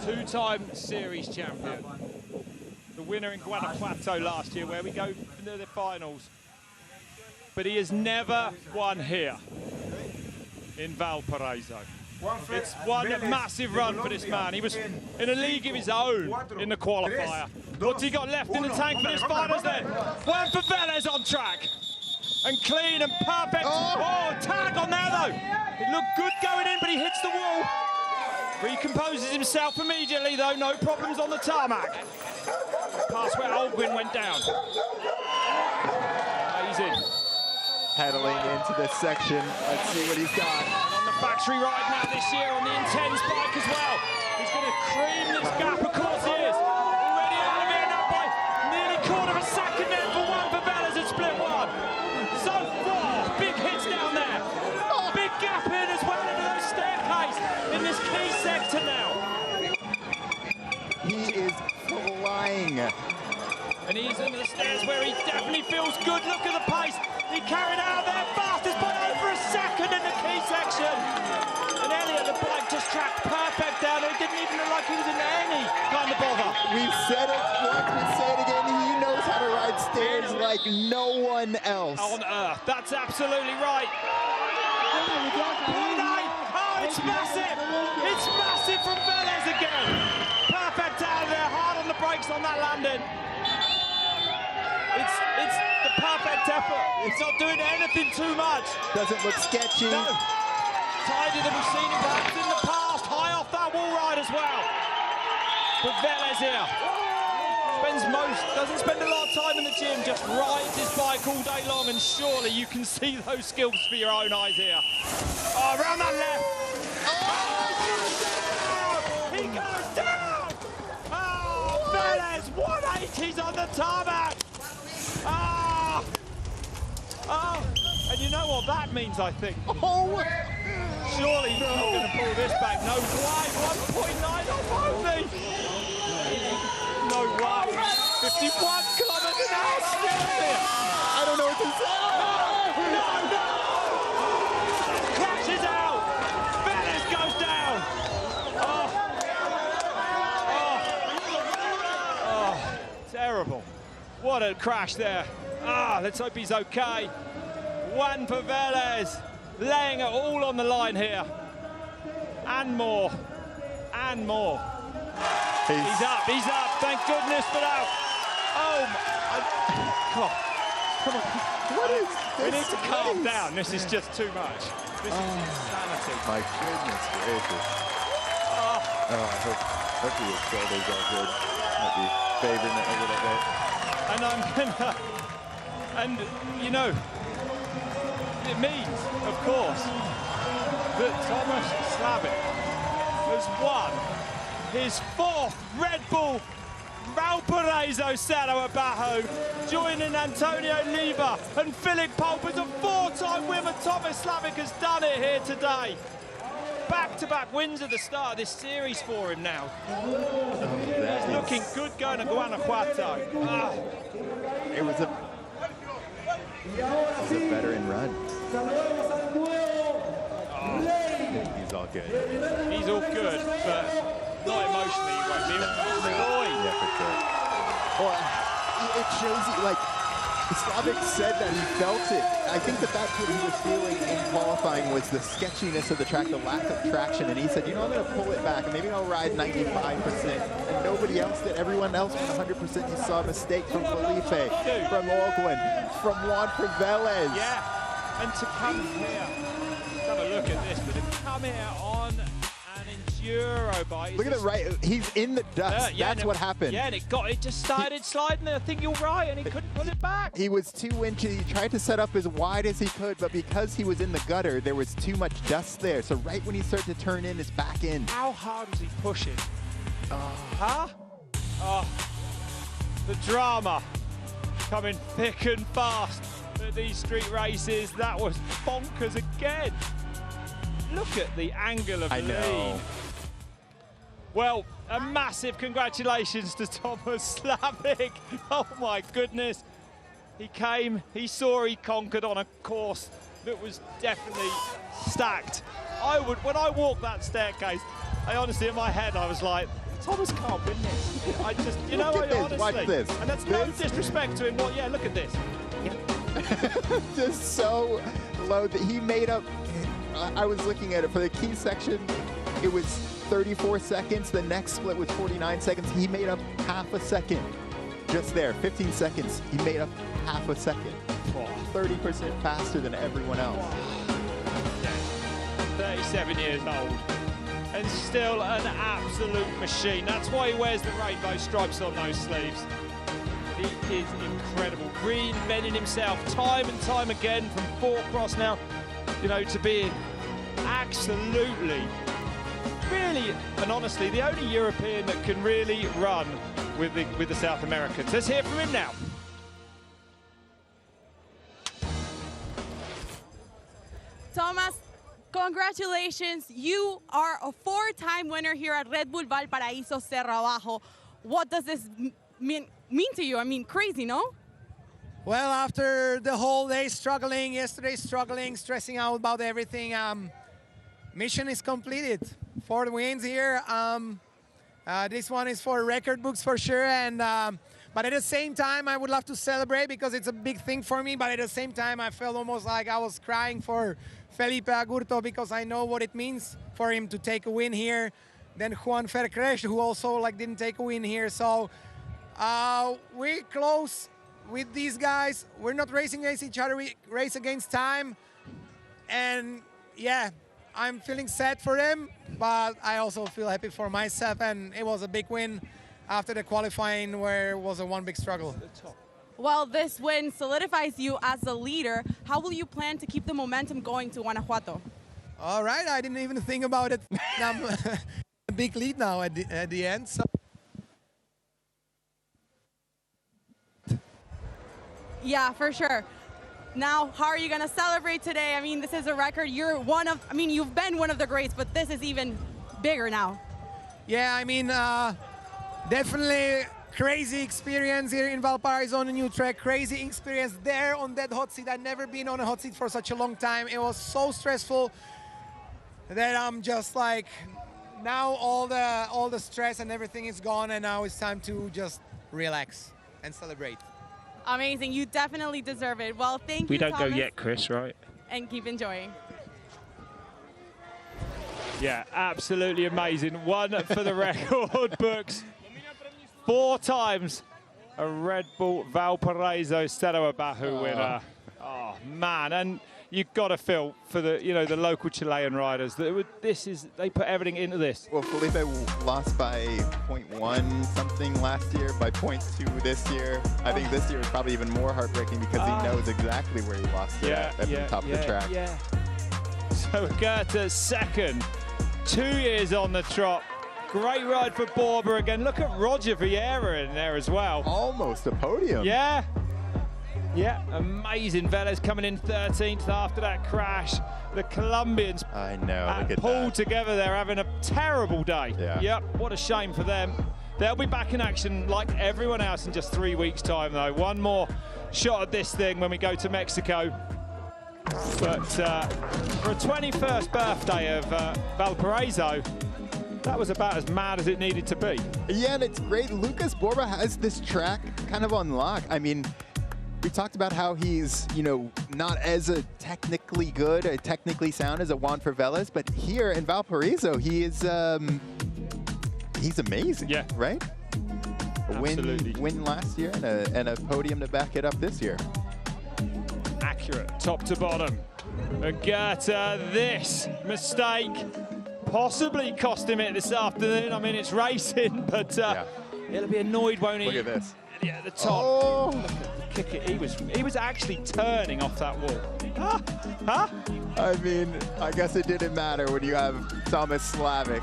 Two-time series champion. The winner in Guanajuato last year, where we go into the finals. But he has never won here in Valparaiso. It's one massive run for this man. He was in a league of his own in the qualifier. What's he got left in the tank for this finals then? One for Velez on track. And clean and perfect. Oh, tag on there though. It looked good going in, but he hits the wall. Recomposes himself immediately though, no problems on the tarmac. Past where Holguín went down. Amazing. Pedaling into this section. Let's see what he's got. On the factory ride now this year on the intense bike as well. He's going to cream this gap, of course he is. Already out of here now by nearly quarter of a second then for one for Velez at split one. So far, big hits down there. Big gap in as well into those staircase in this key sector now. He is flying. And he's into the stairs where he definitely feels good. Look at the pace. He carried out there fastest by over a second in the key section. And Elliot, the bike just tracked perfect down. It didn't even look like he was in any kind of bother. We've said it once, we say it again. He knows how to ride stairs like no one else. On earth, that's absolutely right. Oh, it's massive! It's massive from Velez again. Perfect out of there, hard on the brakes on that landing. It's the perfect effort. It's not doing anything too much. Doesn't look sketchy. No. Tidier than we've seen him perhaps in the past. High off that wall ride as well. But Velez here doesn't spend a lot of time in the gym, just rides his bike all day long, and surely you can see those skills for your own eyes here. Oh, around that left. Oh, he goes down. Oh, Velez, 180s on the tarmac. Oh, and you know what that means, I think. Oh, surely he's not going to pull this back. No way, 1.9 off only. No way. 51 kilometers an hour still here. I don't know what to say. No. Crashes out. Velez goes down. Oh, terrible. What a crash there. Let's hope he's okay. One for Velez, laying it all on the line here. And more. And more. He's up, thank goodness for that. Oh, God. Come on. What is this? We need to calm down. This is just too much. This is insanity. My goodness gracious. I hope your shoulders are good. Might be favoring it a little bit. And I'm gonna, and you know, it means, of course, that Thomas Slavik has won his 4th Red Bull Valparaiso Cerro Abajo, joining Antonio Leiva and Philip Pope as a 4-time winner. Thomas Slavik has done it here today. Back-to-back wins at the start of this series for him now. He's looking good going to Guanajuato. It was a veteran run. He's all good. He's all good, but not emotionally, he won't be. Yeah, for sure. Well, it shows you, like, Slavik said that he felt it. I think that that's what he was feeling in qualifying, was the sketchiness of the track, the lack of traction. And he said, you know, I'm going to pull it back, and maybe I'll ride 95%. And nobody else did. Everyone else went 100%. You saw a mistake from Felipe, from Auckland, from Juan for Velez. Yeah, and to come here, let's have a look at this, but to come here on Enduro bike. Look at it, right? He's in the dust. That's what happened. Yeah, and it just started sliding there. I think you're right, and he couldn't pull it back. He was too inches. He tried to set up as wide as he could, but because he was in the gutter, there was too much dust there. So right when he started to turn in his back end. How hard was he pushing? The drama coming thick and fast at these street races. That was bonkers again. Look at the angle of lean. Well, a massive congratulations to Thomas Slavik. Oh my goodness. He came, he saw, he conquered on a course that was definitely stacked. When I walked that staircase, I honestly, in my head, I was like, Thomas can't win this. I just, you know, honestly. Watch this. And that's no disrespect to him. Well, yeah, look at this. Just so low that he made up. I was looking at it for the key section. It was 34 seconds. The next split was 49 seconds. He made up half a second. Just there, 15 seconds. He made up half a second. 30% faster than everyone else. 37 years old. And still an absolute machine. That's why he wears the rainbow stripes on those sleeves. He is incredible. Reinventing himself time and time again from 4-cross now, you know, to being absolutely, really, and honestly, the only European that can really run with the South Americans. Let's hear from him now. Thomas, congratulations. You are a 4-time winner here at Red Bull Valparaíso Cerro Abajo. What does this mean to you? I mean, crazy, no? Well, after the whole day struggling, yesterday struggling, stressing out about everything, mission is completed. 4 wins here. This one is for record books for sure. And but at the same time, I would love to celebrate because it's a big thing for me. But at the same time, I felt almost like I was crying for Felipe Agurto because I know what it means for him to take a win here. Then Juan Fercresh, who also like didn't take a win here. So we're close with these guys. We're not racing against each other, we race against time. And yeah, I'm feeling sad for them, but I also feel happy for myself, and it was a big win after the qualifying where it was a one big struggle. Well, this win solidifies you as the leader. How will you plan to keep the momentum going to Guanajuato? All right, I didn't even think about it. I'm a big lead now at the end. So. Yeah, for sure. Now, how are you going to celebrate today? I mean, this is a record. You're one of, I mean, you've been one of the greats, but this is even bigger now. Yeah, I mean, definitely crazy experience here in Valparaiso on a new track. Crazy experience there on that hot seat. I've never been on a hot seat for such a long time. It was so stressful that I'm just like, now all the stress and everything is gone, and now it's time to just relax and celebrate. Amazing. You definitely deserve it. Well, thank you, We don't Thomas, go yet, Chris, right? and keep enjoying. Yeah, absolutely amazing. One for the record books. 4 times a Red Bull Valparaiso Cerro Abajo winner. Oh, man. And you've got to feel for the, you know, the local Chilean riders that they put everything into this. Well, Felipe lost by 0.1 something last year, by 0.2 this year. I think this year is probably even more heartbreaking because he knows exactly where he lost it at the top of the track. Yeah. So Goethe second, 2 years on the trot. Great ride for Borba again. Look at Roger Vieira in there as well. Almost a podium. Yeah. Yeah, amazing. Velez coming in 13th after that crash. The Colombians I know, look at pulled that. together. They're having a terrible day. Yeah. Yep, what a shame for them. They'll be back in action like everyone else in just 3 weeks' time, though. One more shot at this thing when we go to Mexico. But for a 21st birthday of Valparaiso, that was about as mad as it needed to be. Yeah, and it's great. Lucas Borba has this track kind of on lock. I mean, we talked about how he's, you know, not as technically good, technically sound as a Juan Velez, but here in Valparaiso, he is, he's amazing. Yeah. Right? Absolutely. Win last year and a podium to back it up this year. Accurate, top to bottom. Agata, this mistake possibly cost him it this afternoon. I mean, it's racing, but he'll be annoyed, won't he? Look at this. Yeah, at the top. Oh. Look at the kick it. He was actually turning off that wall. Huh? I mean, I guess it didn't matter when you have Thomas Slavik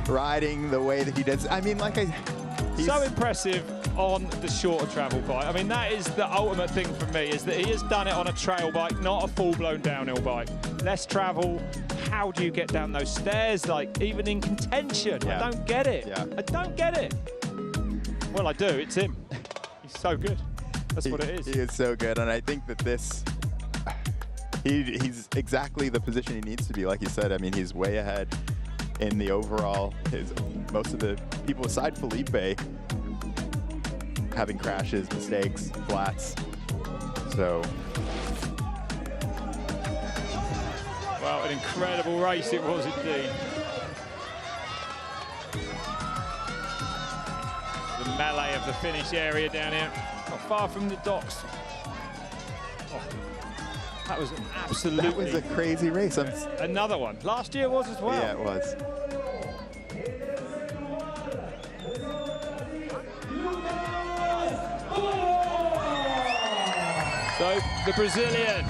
riding the way that he does. I mean, he's so impressive on the shorter travel bike. I mean, that is the ultimate thing for me, is that he has done it on a trail bike, not a full-blown downhill bike. Less travel. How do you get down those stairs, like, even in contention? Yeah. I don't get it. Yeah. I don't get it. Well, I do. It's him. He's so good. That's what it is. He is so good, and I think that he's exactly the position he needs to be. Like you said, I mean, he's way ahead in the overall. Most of the people aside Felipe having crashes, mistakes, flats. So. Well, an incredible race it was indeed. The melee of the finish area down here, not far from the docks. Oh, that was absolutely. That was a crazy race. Another one. Last year was as well. Yeah, it was. So the Brazilian,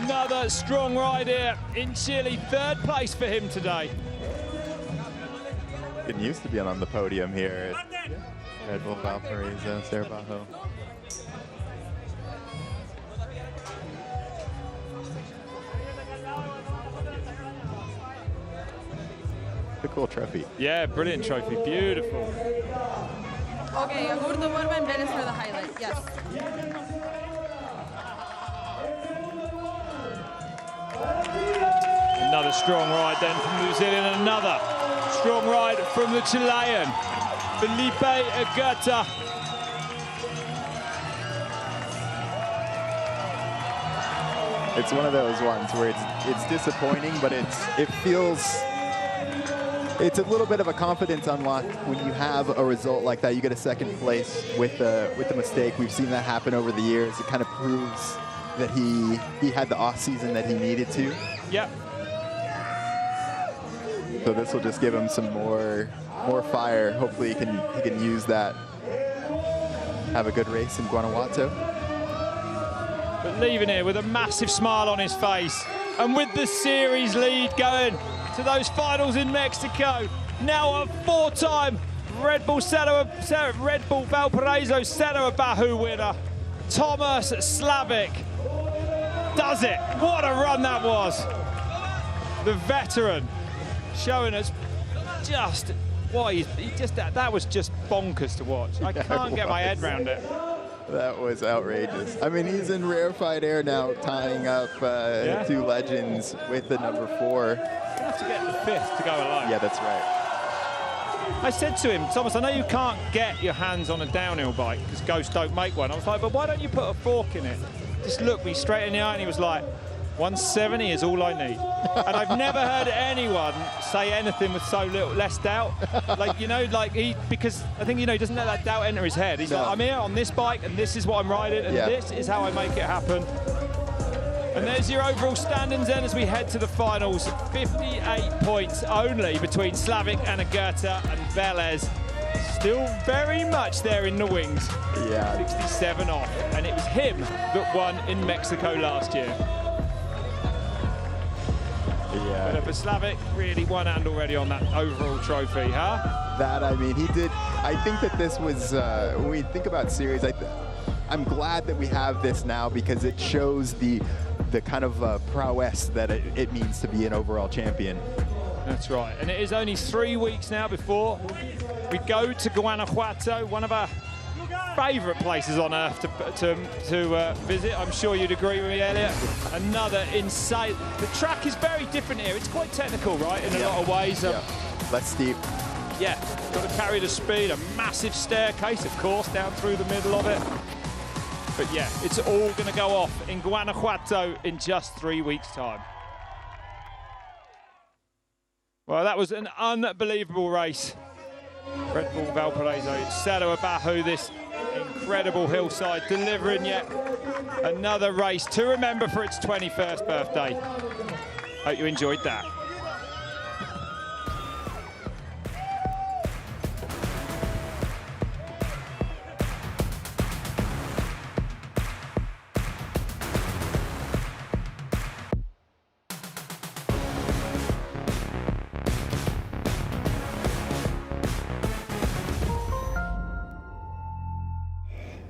another strong ride here in Chile. 3rd place for him today. Didn't used to be on the podium here at Red Bull Valparaiso, Cerro Abajo. A cool trophy. Yeah, brilliant trophy, beautiful. Okay, Agurto, Borba, and Velez for the highlight. Yes. Another strong ride then from New Zealand. Another strong ride from the Chilean, Felipe Agurto. It's one of those ones where it's disappointing, but it feels, it's a little bit of a confidence unlock when you have a result like that. You get a second place with the mistake. We've seen that happen over the years. It kind of proves that he had the off season that he needed to. Yep. So this will just give him some more fire. Hopefully he can use that. Have a good race in Guanajuato. But leaving here with a massive smile on his face, and with the series lead going to those finals in Mexico. Now a four-time Red Bull Valparaiso Cerro Abajo winner, Thomas Slavik, does it. What a run that was. The veteran showing us just why that was just bonkers to watch. I can't get my head around it. That was outrageous. I mean, he's in rarefied air now, tying up two legends with the number 4. You have to get the 5th to go alone. Yeah, that's right. I said to him, Thomas, I know you can't get your hands on a downhill bike because Ghost don't make one. I was like, but why don't you put a fork in it? Just look me straight in the eye, and he was like, 170 is all I need. And I've never heard anyone say anything with so less doubt. Like, you know, because I think, you know, he doesn't let that doubt enter his head. He's like, I'm here on this bike, and this is what I'm riding, and this is how I make it happen. And there's your overall standings then as we head to the finals. 58 points only between Slavik and Agurto, and Velez still very much there in the wings. Yeah. 67 off, and it was him that won in Mexico last year. Yeah. But for Slavik, really one hand already on that overall trophy, huh? That, I mean, he did. I think that this was, when we think about series, I'm glad that we have this now because it shows the kind of prowess that it means to be an overall champion. That's right. And it is only 3 weeks now before we go to Guanajuato, one of our favourite places on earth to visit. I'm sure you'd agree with me, Elliot. Another insane. The track is very different here. It's quite technical, right, in a lot of ways. Less steep. Yeah, got to carry the speed. A massive staircase, of course, down through the middle of it. But yeah, it's all going to go off in Guanajuato in just 3 weeks' time. Well, that was an unbelievable race. Red Bull Valparaiso, Cerro Abajo, this incredible hillside, delivering yet another race to remember for its 21st birthday. Hope you enjoyed that.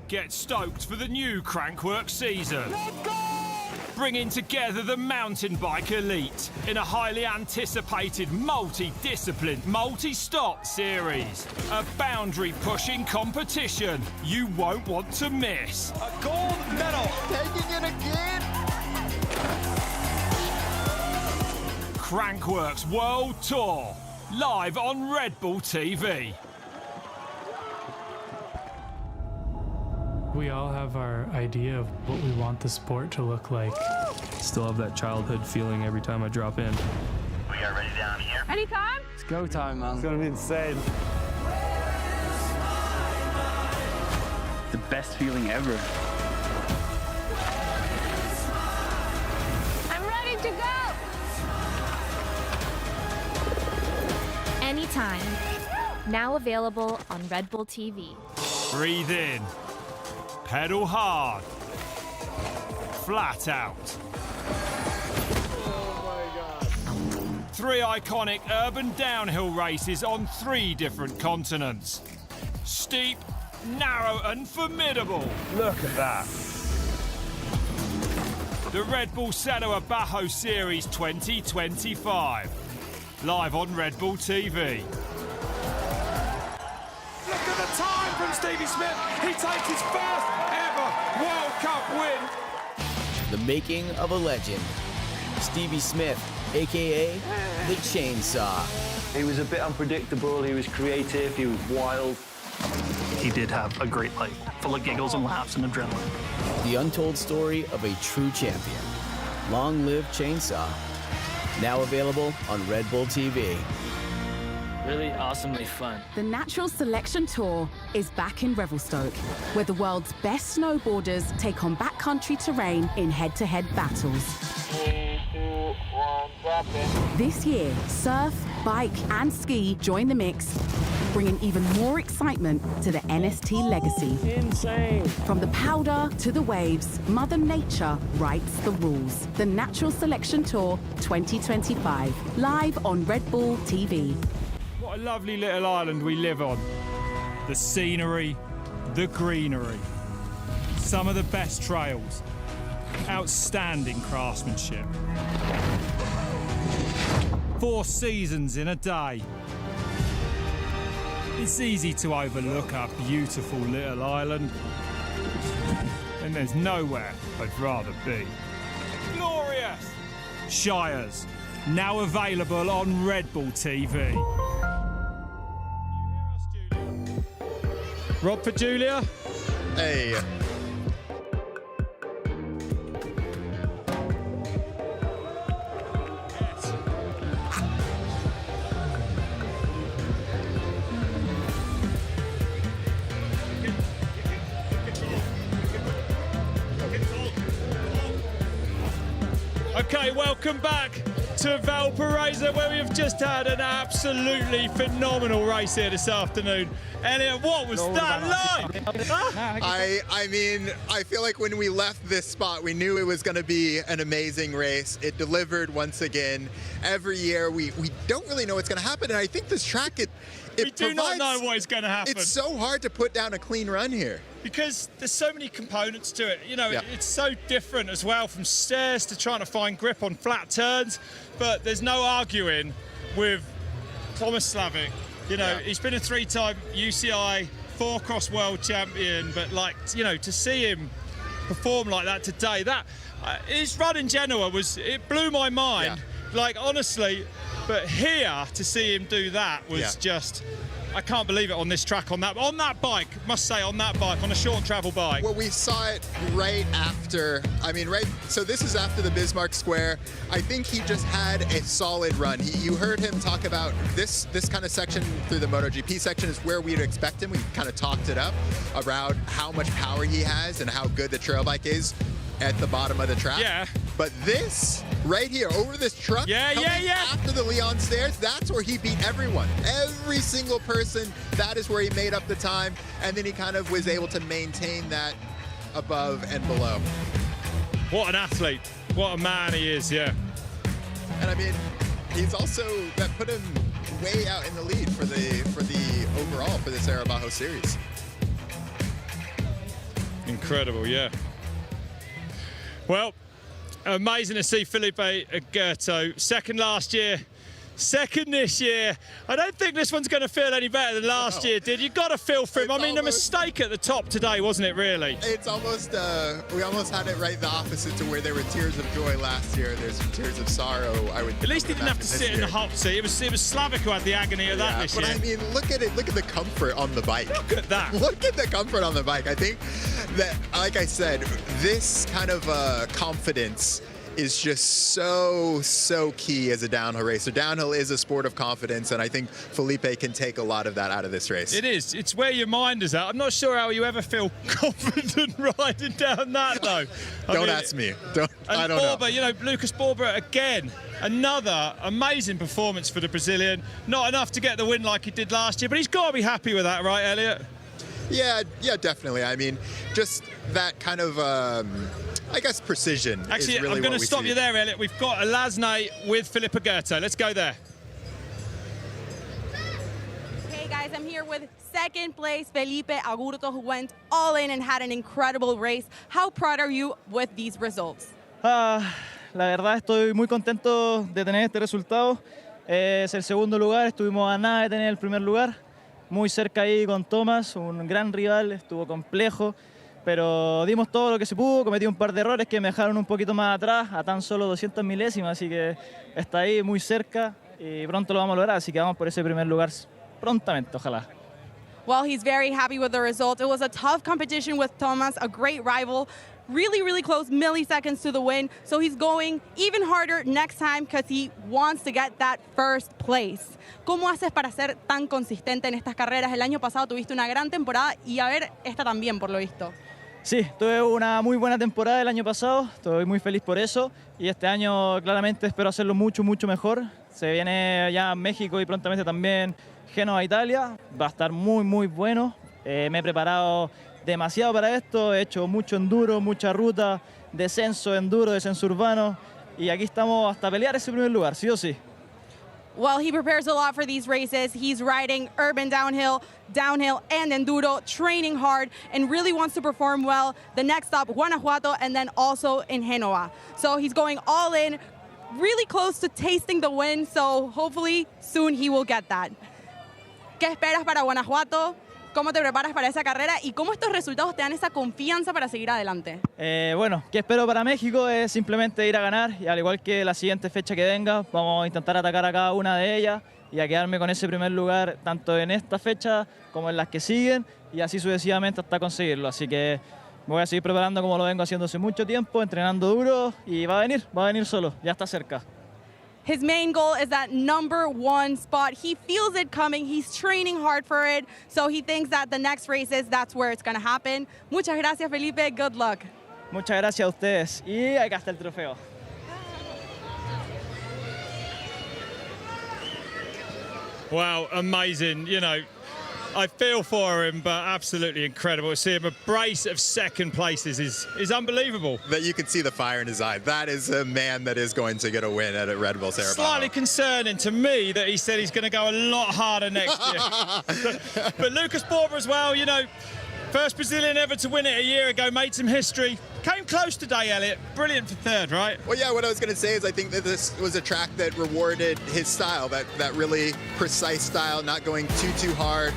Get stoked for the new Crankworx season. Bringing together the mountain bike elite in a highly anticipated multi-discipline, multi-stop series. A boundary-pushing competition you won't want to miss. A gold medal. Taking it again. Crankworx World Tour, live on Red Bull TV. We all have our idea of what we want the sport to look like. Still have that childhood feeling every time I drop in. We are ready down here. Anytime? It's go time, man. It's gonna be insane. The best feeling ever. I'm ready to go. Anytime. Now available on Red Bull TV. Breathe in. Pedal hard. Flat out. Oh my God. 3 iconic urban downhill races on 3 different continents. Steep, narrow and formidable. Look at that. The Red Bull Cerro Abajo Series 2025. Live on Red Bull TV. Look at the time from Stevie Smith. He takes his first ever World Cup win. The making of a legend. Stevie Smith, AKA the Chainsaw. He was a bit unpredictable, he was creative, he was wild. He did have a great life, full of giggles and laughs and adrenaline. The untold story of a true champion. Long live Chainsaw. Now available on Red Bull TV. Really awesomely fun. The Natural Selection Tour is back in Revelstoke, where the world's best snowboarders take on backcountry terrain in head-to-head battles. 3, 2, 1, drop it. This year, surf, bike, and ski join the mix, bringing even more excitement to the NST legacy. Insane. From the powder to the waves, Mother Nature writes the rules. The Natural Selection Tour 2025, live on Red Bull TV. What a lovely little island we live on. The scenery, the greenery, some of the best trails, outstanding craftsmanship. 4 seasons in a day. It's easy to overlook our beautiful little island, and there's nowhere I'd rather be. Glorious! Shires, now available on Red Bull TV. Rob for Julia. Hey. Okay, welcome back to Valparaiso, where we have just had an absolutely phenomenal race here this afternoon. Elliot, what was that like? I mean, I feel like when we left this spot, we knew it was going to be an amazing race. It delivered once again. Every year, we don't really know what's going to happen, and I think this track, we do not know what is going to happen. It's so hard to put down a clean run here. Because there's so many components to it. You know, it's so different as well, from stairs to trying to find grip on flat turns. But there's no arguing with Thomas Slavik. You know, he's been a 3-time UCI 4-cross world champion. But, like, you know, to see him perform like that today, his run in Genoa it blew my mind. Yeah. Like, honestly. But here, to see him do that was just... I can't believe it on this track, on that bike, must say, on that bike, on a short travel bike. Well, we saw it right after, so this is after the Bismarck Square. I think he just had a solid run. You heard him talk about this kind of section through the MotoGP section is where we'd expect him. We kind of talked it up around how much power he has and how good the trail bike is at the bottom of the track. Yeah. But this right here, over this truck, after the Leon stairs, that's where he beat everyone. Every single person, that is where he made up the time, and then he kind of was able to maintain that above and below. What an athlete. What a man he is, yeah. And I mean, he's also, that put him way out in the lead for the overall for the Cerro Abajo series. Incredible, yeah. Well, amazing to see Felipe Agurto, second last year, second this year. I don't think this one's going to feel any better than last year, did you? Got to feel for him. I mean, the mistake at the top today, wasn't it, really? It's almost, we almost had it right the opposite to where there were tears of joy last year. There's some tears of sorrow, I would. At least he didn't have to sit in the hot seat. It was Slavik who had the agony of that this year. But I mean, look at it. Look at the comfort on the bike. Look at that. Look at the comfort on the bike. I think that, like I said, this kind of confidence is just so key as a downhill racer. Downhill is a sport of confidence, and I think Felipe can take a lot of that out of this race. It is. It's where your mind is at. I'm not sure how you ever feel confident riding down that, though. Don't ask me. I don't Borba, know. you know, Lucas Borba again. Another amazing performance for the Brazilian. Not enough to get the win like he did last year, but he's got to be happy with that, right, Elliot? Yeah, definitely. I mean, just that kind of, I guess, precision. Actually, is really I'm going to stop see. you there, Elliot. We've got a Lasne with Felipe Agurto. Let's go there. Hey, guys, I'm here with second place Felipe Agurto, who went all in and had an incredible race. How proud are you with these results? La verdad, estoy muy contento de tener este resultado. Es el segundo lugar, estuvimos a nada de tener el primer lugar. muy cerca ahí con Thomas, un gran rival, estuvo complejo, pero dimos todo lo que se pudo, cometí un par de errores que me dejaron un poquito más atrás, a tan solo 200 milésimas, así que está ahí muy cerca y pronto lo vamos a lograr, así que vamos por ese primer lugar prontamente, ojalá. Well, he's very happy with the result. It was a tough competition with Thomas, a great rival. Really, really close milliseconds to the win. So he's going even harder next time because he wants to get that first place. ¿Cómo haces para ser tan consistente en estas carreras? El año pasado tuviste una gran temporada y a ver, esta también por lo visto. Sí, tuve una muy buena temporada el año pasado, estoy muy feliz por eso y este año claramente espero hacerlo mucho, mucho mejor. Se viene ya México y prontamente también Génova, Italia, va a estar muy, muy bueno. Me he preparado demasiado para esto, he hecho mucho enduro, mucha ruta, descenso, enduro, descenso urbano y aquí estamos hasta pelear ese primer lugar, sí o sí. Well, he prepares a lot for these races. He's riding urban downhill, and enduro, training hard, and really wants to perform well. The next stop, Guanajuato, and then also in Genoa. So he's going all in, really close to tasting the win, so hopefully soon he will get that. ¿Qué esperas para Guanajuato? ¿Cómo te preparas para esa carrera? ¿Y cómo estos resultados te dan esa confianza para seguir adelante? Bueno, ¿qué espero para México? Es simplemente ir a ganar y al igual que la siguiente fecha que venga, vamos a intentar atacar a cada una de ellas y a quedarme con ese primer lugar tanto en esta fecha como en las que siguen y así sucesivamente hasta conseguirlo. Así que me voy a seguir preparando como lo vengo haciendo hace mucho tiempo, entrenando duro y va a venir solo, ya está cerca. His main goal is that #1 spot. He feels it coming. He's training hard for it. So he thinks that the next races, that's where it's going to happen. Muchas gracias, Felipe. Good luck. Muchas gracias a ustedes. Y acá está el trofeo. Wow, amazing. You know, I feel for him, but absolutely incredible. To see him a brace of second places is unbelievable. That you can see the fire in his eye. That is a man that is going to get a win at Red Bull Cerro Abajo. Slightly concerning to me that he said he's going to go a lot harder next year. But Lucas Borba as well, you know, first Brazilian ever to win it a year ago, made some history. Came close today, Elliot. Brilliant for third, right? Well, yeah, what I was going to say is I think that this was a track that rewarded his style, that really precise style, not going too hard.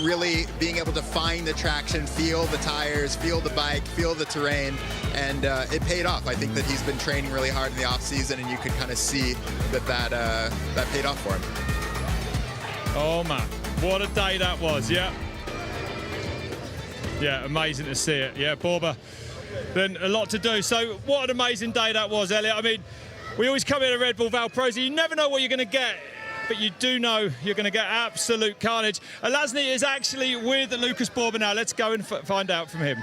Really being able to find the traction, feel the tires, feel the bike, feel the terrain, and it paid off. I think that he's been training really hard in the off season, and you can kind of see that paid off for him. Oh man, what a day that was! Yeah, amazing to see it. Yeah, Borba, then a lot to do. So what an amazing day that was, Elliot. I mean, we always come here to Red Bull Valparaiso. You never know what you're going to get. But you do know you're going to get absolute carnage. Alasny is actually with Lucas Borba now. Let's go and find out from him.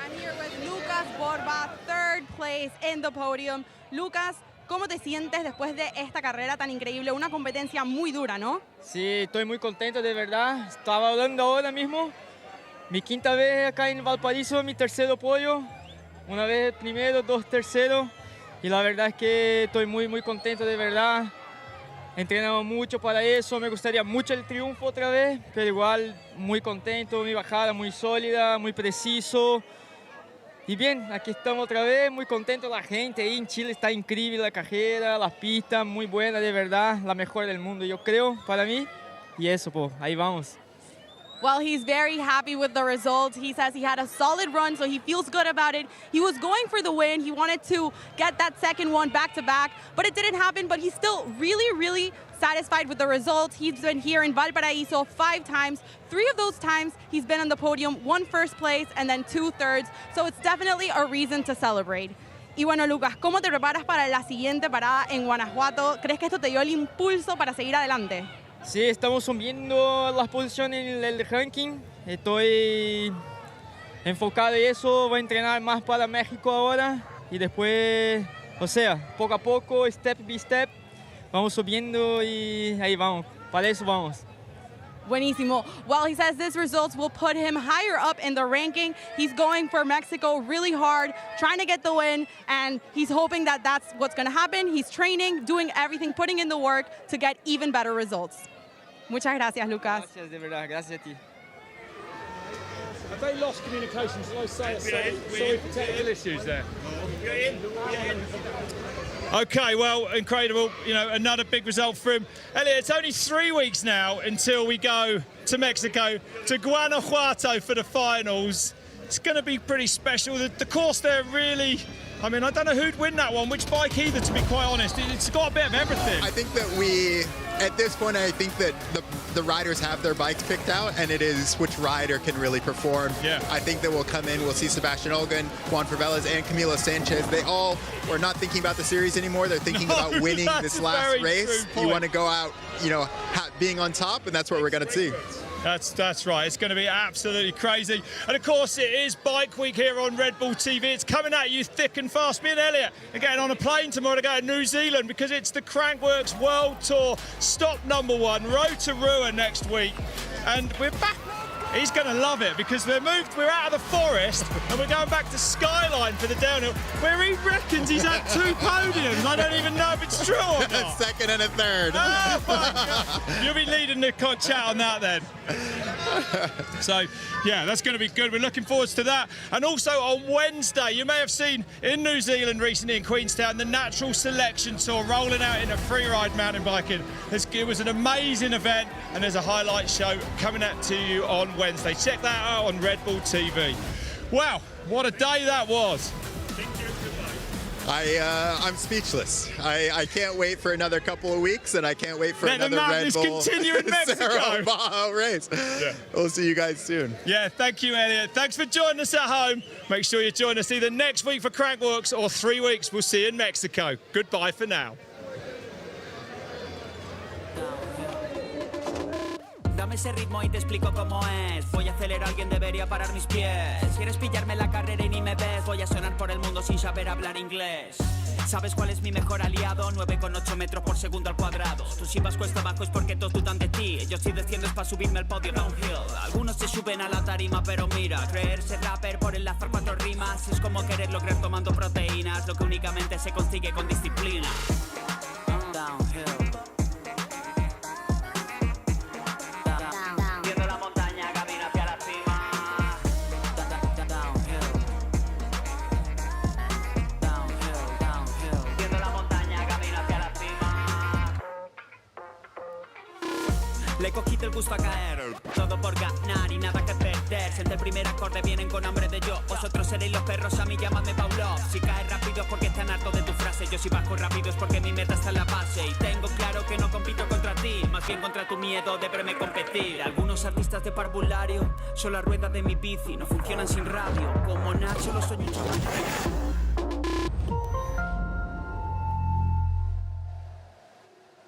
I'm here with Lucas Borba, third place in the podium. Lucas, ¿cómo te sientes después de esta carrera tan increíble? Una competencia muy dura, ¿no? Sí, estoy muy contento, de verdad. Estaba hablando ahora mismo. Mi quinta vez acá en Valparaíso, mi tercero podio. Una vez primero, dos terceros. Y la verdad es que estoy muy contento, de verdad. Entrenamos mucho para eso, me gustaría mucho el triunfo otra vez, pero igual muy contento, mi bajada muy sólida, muy preciso. Y bien, aquí estamos otra vez, muy contento, la gente ahí en Chile está increíble, la carrera, las pistas, muy buena, de verdad, la mejor del mundo, yo creo, para mí. Y eso, pues, ahí vamos. Well, he's very happy with the results. He says he had a solid run, so he feels good about it. He was going for the win. He wanted to get that second one back-to-back, but it didn't happen. But he's still really satisfied with the results. He's been here in Valparaíso 5 times. 3 of those times he's been on the podium, 1 first place and then 2 thirds. So it's definitely a reason to celebrate. Y bueno, Lucas, ¿cómo te preparas para la siguiente parada en Guanajuato? ¿Crees que esto te dio el impulso para seguir adelante? Sí, estamos subiendo las posiciones en el ranking. Estoy enfocado en eso. Voy a entrenar más para México ahora. Y después, o sea, poco a poco, step by step, vamos subiendo y ahí vamos. Para eso vamos. Buenísimo. Well, he says this results will put him higher up in the ranking. He's going for Mexico really hard, trying to get the win, and he's hoping that that's what's going to happen. He's training, doing everything, putting in the work to get even better results. Muchas gracias, Lucas. Gracias, de verdad. Gracias a ti. Have they lost communication? Shall I say sorry for technical issues there? Okay, well, incredible. You know, another big result for him. Elliot, it's only 3 weeks now until we go to Mexico, to Guanajuato for the finals. It's going to be pretty special. The course there really, I mean, I don't know who'd win that one, which bike either, to be quite honest. It's got a bit of everything. I think that we, at this point, I think that the riders have their bikes picked out, and it is which rider can really perform. Yeah. I think that we'll come in, we'll see Sebastián Holguín, Juan Velez, and Camilo Sanchez. They all are not thinking about the series anymore. They're thinking about winning this last race. You want to go out, you know, being on top, and that's what we're going to see. That's right. It's going to be absolutely crazy. And of course, it is Bike Week here on Red Bull TV. It's coming at you thick and fast. Me and Elliot are getting on a plane tomorrow to go to New Zealand because it's the Crankworx World Tour stop #1, Road to Ruin next week. And we're back. He's going to love it because we're out of the forest and we're going back to Skyline for the downhill, where he reckons he's had 2 podiums. I don't even know if it's true or not. A second and a third. Oh, my God. You'll be leading the chat on that then. So, yeah, that's going to be good. We're looking forward to that. And also on Wednesday, you may have seen in New Zealand recently in Queenstown, the Natural Selection Tour rolling out in a freeride mountain biking. It was an amazing event, and there's a highlight show coming out to you on Wednesday. Check that out on Red Bull TV. Wow, what a day that was. I'm speechless. I can't wait for another couple of weeks, and I can't wait for another Red Bull continue in Mexico. Cerro Abajo race. Yeah. We'll see you guys soon. Yeah, thank you, Elliot. Thanks for joining us at home. Make sure you join us either next week for Crankworx or 3 weeks. We'll see you in Mexico. Goodbye for now. Dame ese ritmo y te explico cómo es. Voy a acelerar, alguien debería parar mis pies. Quieres pillarme la carrera y ni me ves. Voy a sonar por el mundo sin saber hablar inglés. ¿Sabes cuál es mi mejor aliado? 9,8 metros por segundo al cuadrado. Tú si vas cuesta abajo es porque todos dudan de ti. Yo si desciendes para subirme al podio downhill. Algunos se suben a la tarima, pero mira, creerse rapper por enlazar 4 rimas es como querer lograr tomando proteínas, lo que únicamente se consigue con disciplina. Downhill. Le cogiste el gusto a caer, todo por ganar y nada que perder. Siente el primer acorde, vienen con hambre de yo. Vosotros seréis los perros, a mí llamadme Paulo. Si caes rápido es porque están hartos de tu frase. Yo si bajo rápido es porque mi meta está en la base. Y tengo claro que no compito contra ti, más bien contra tu miedo de verme competir. Algunos artistas de parvulario son la rueda de mi bici, no funcionan sin radio. Como Nacho, los sueños chaval.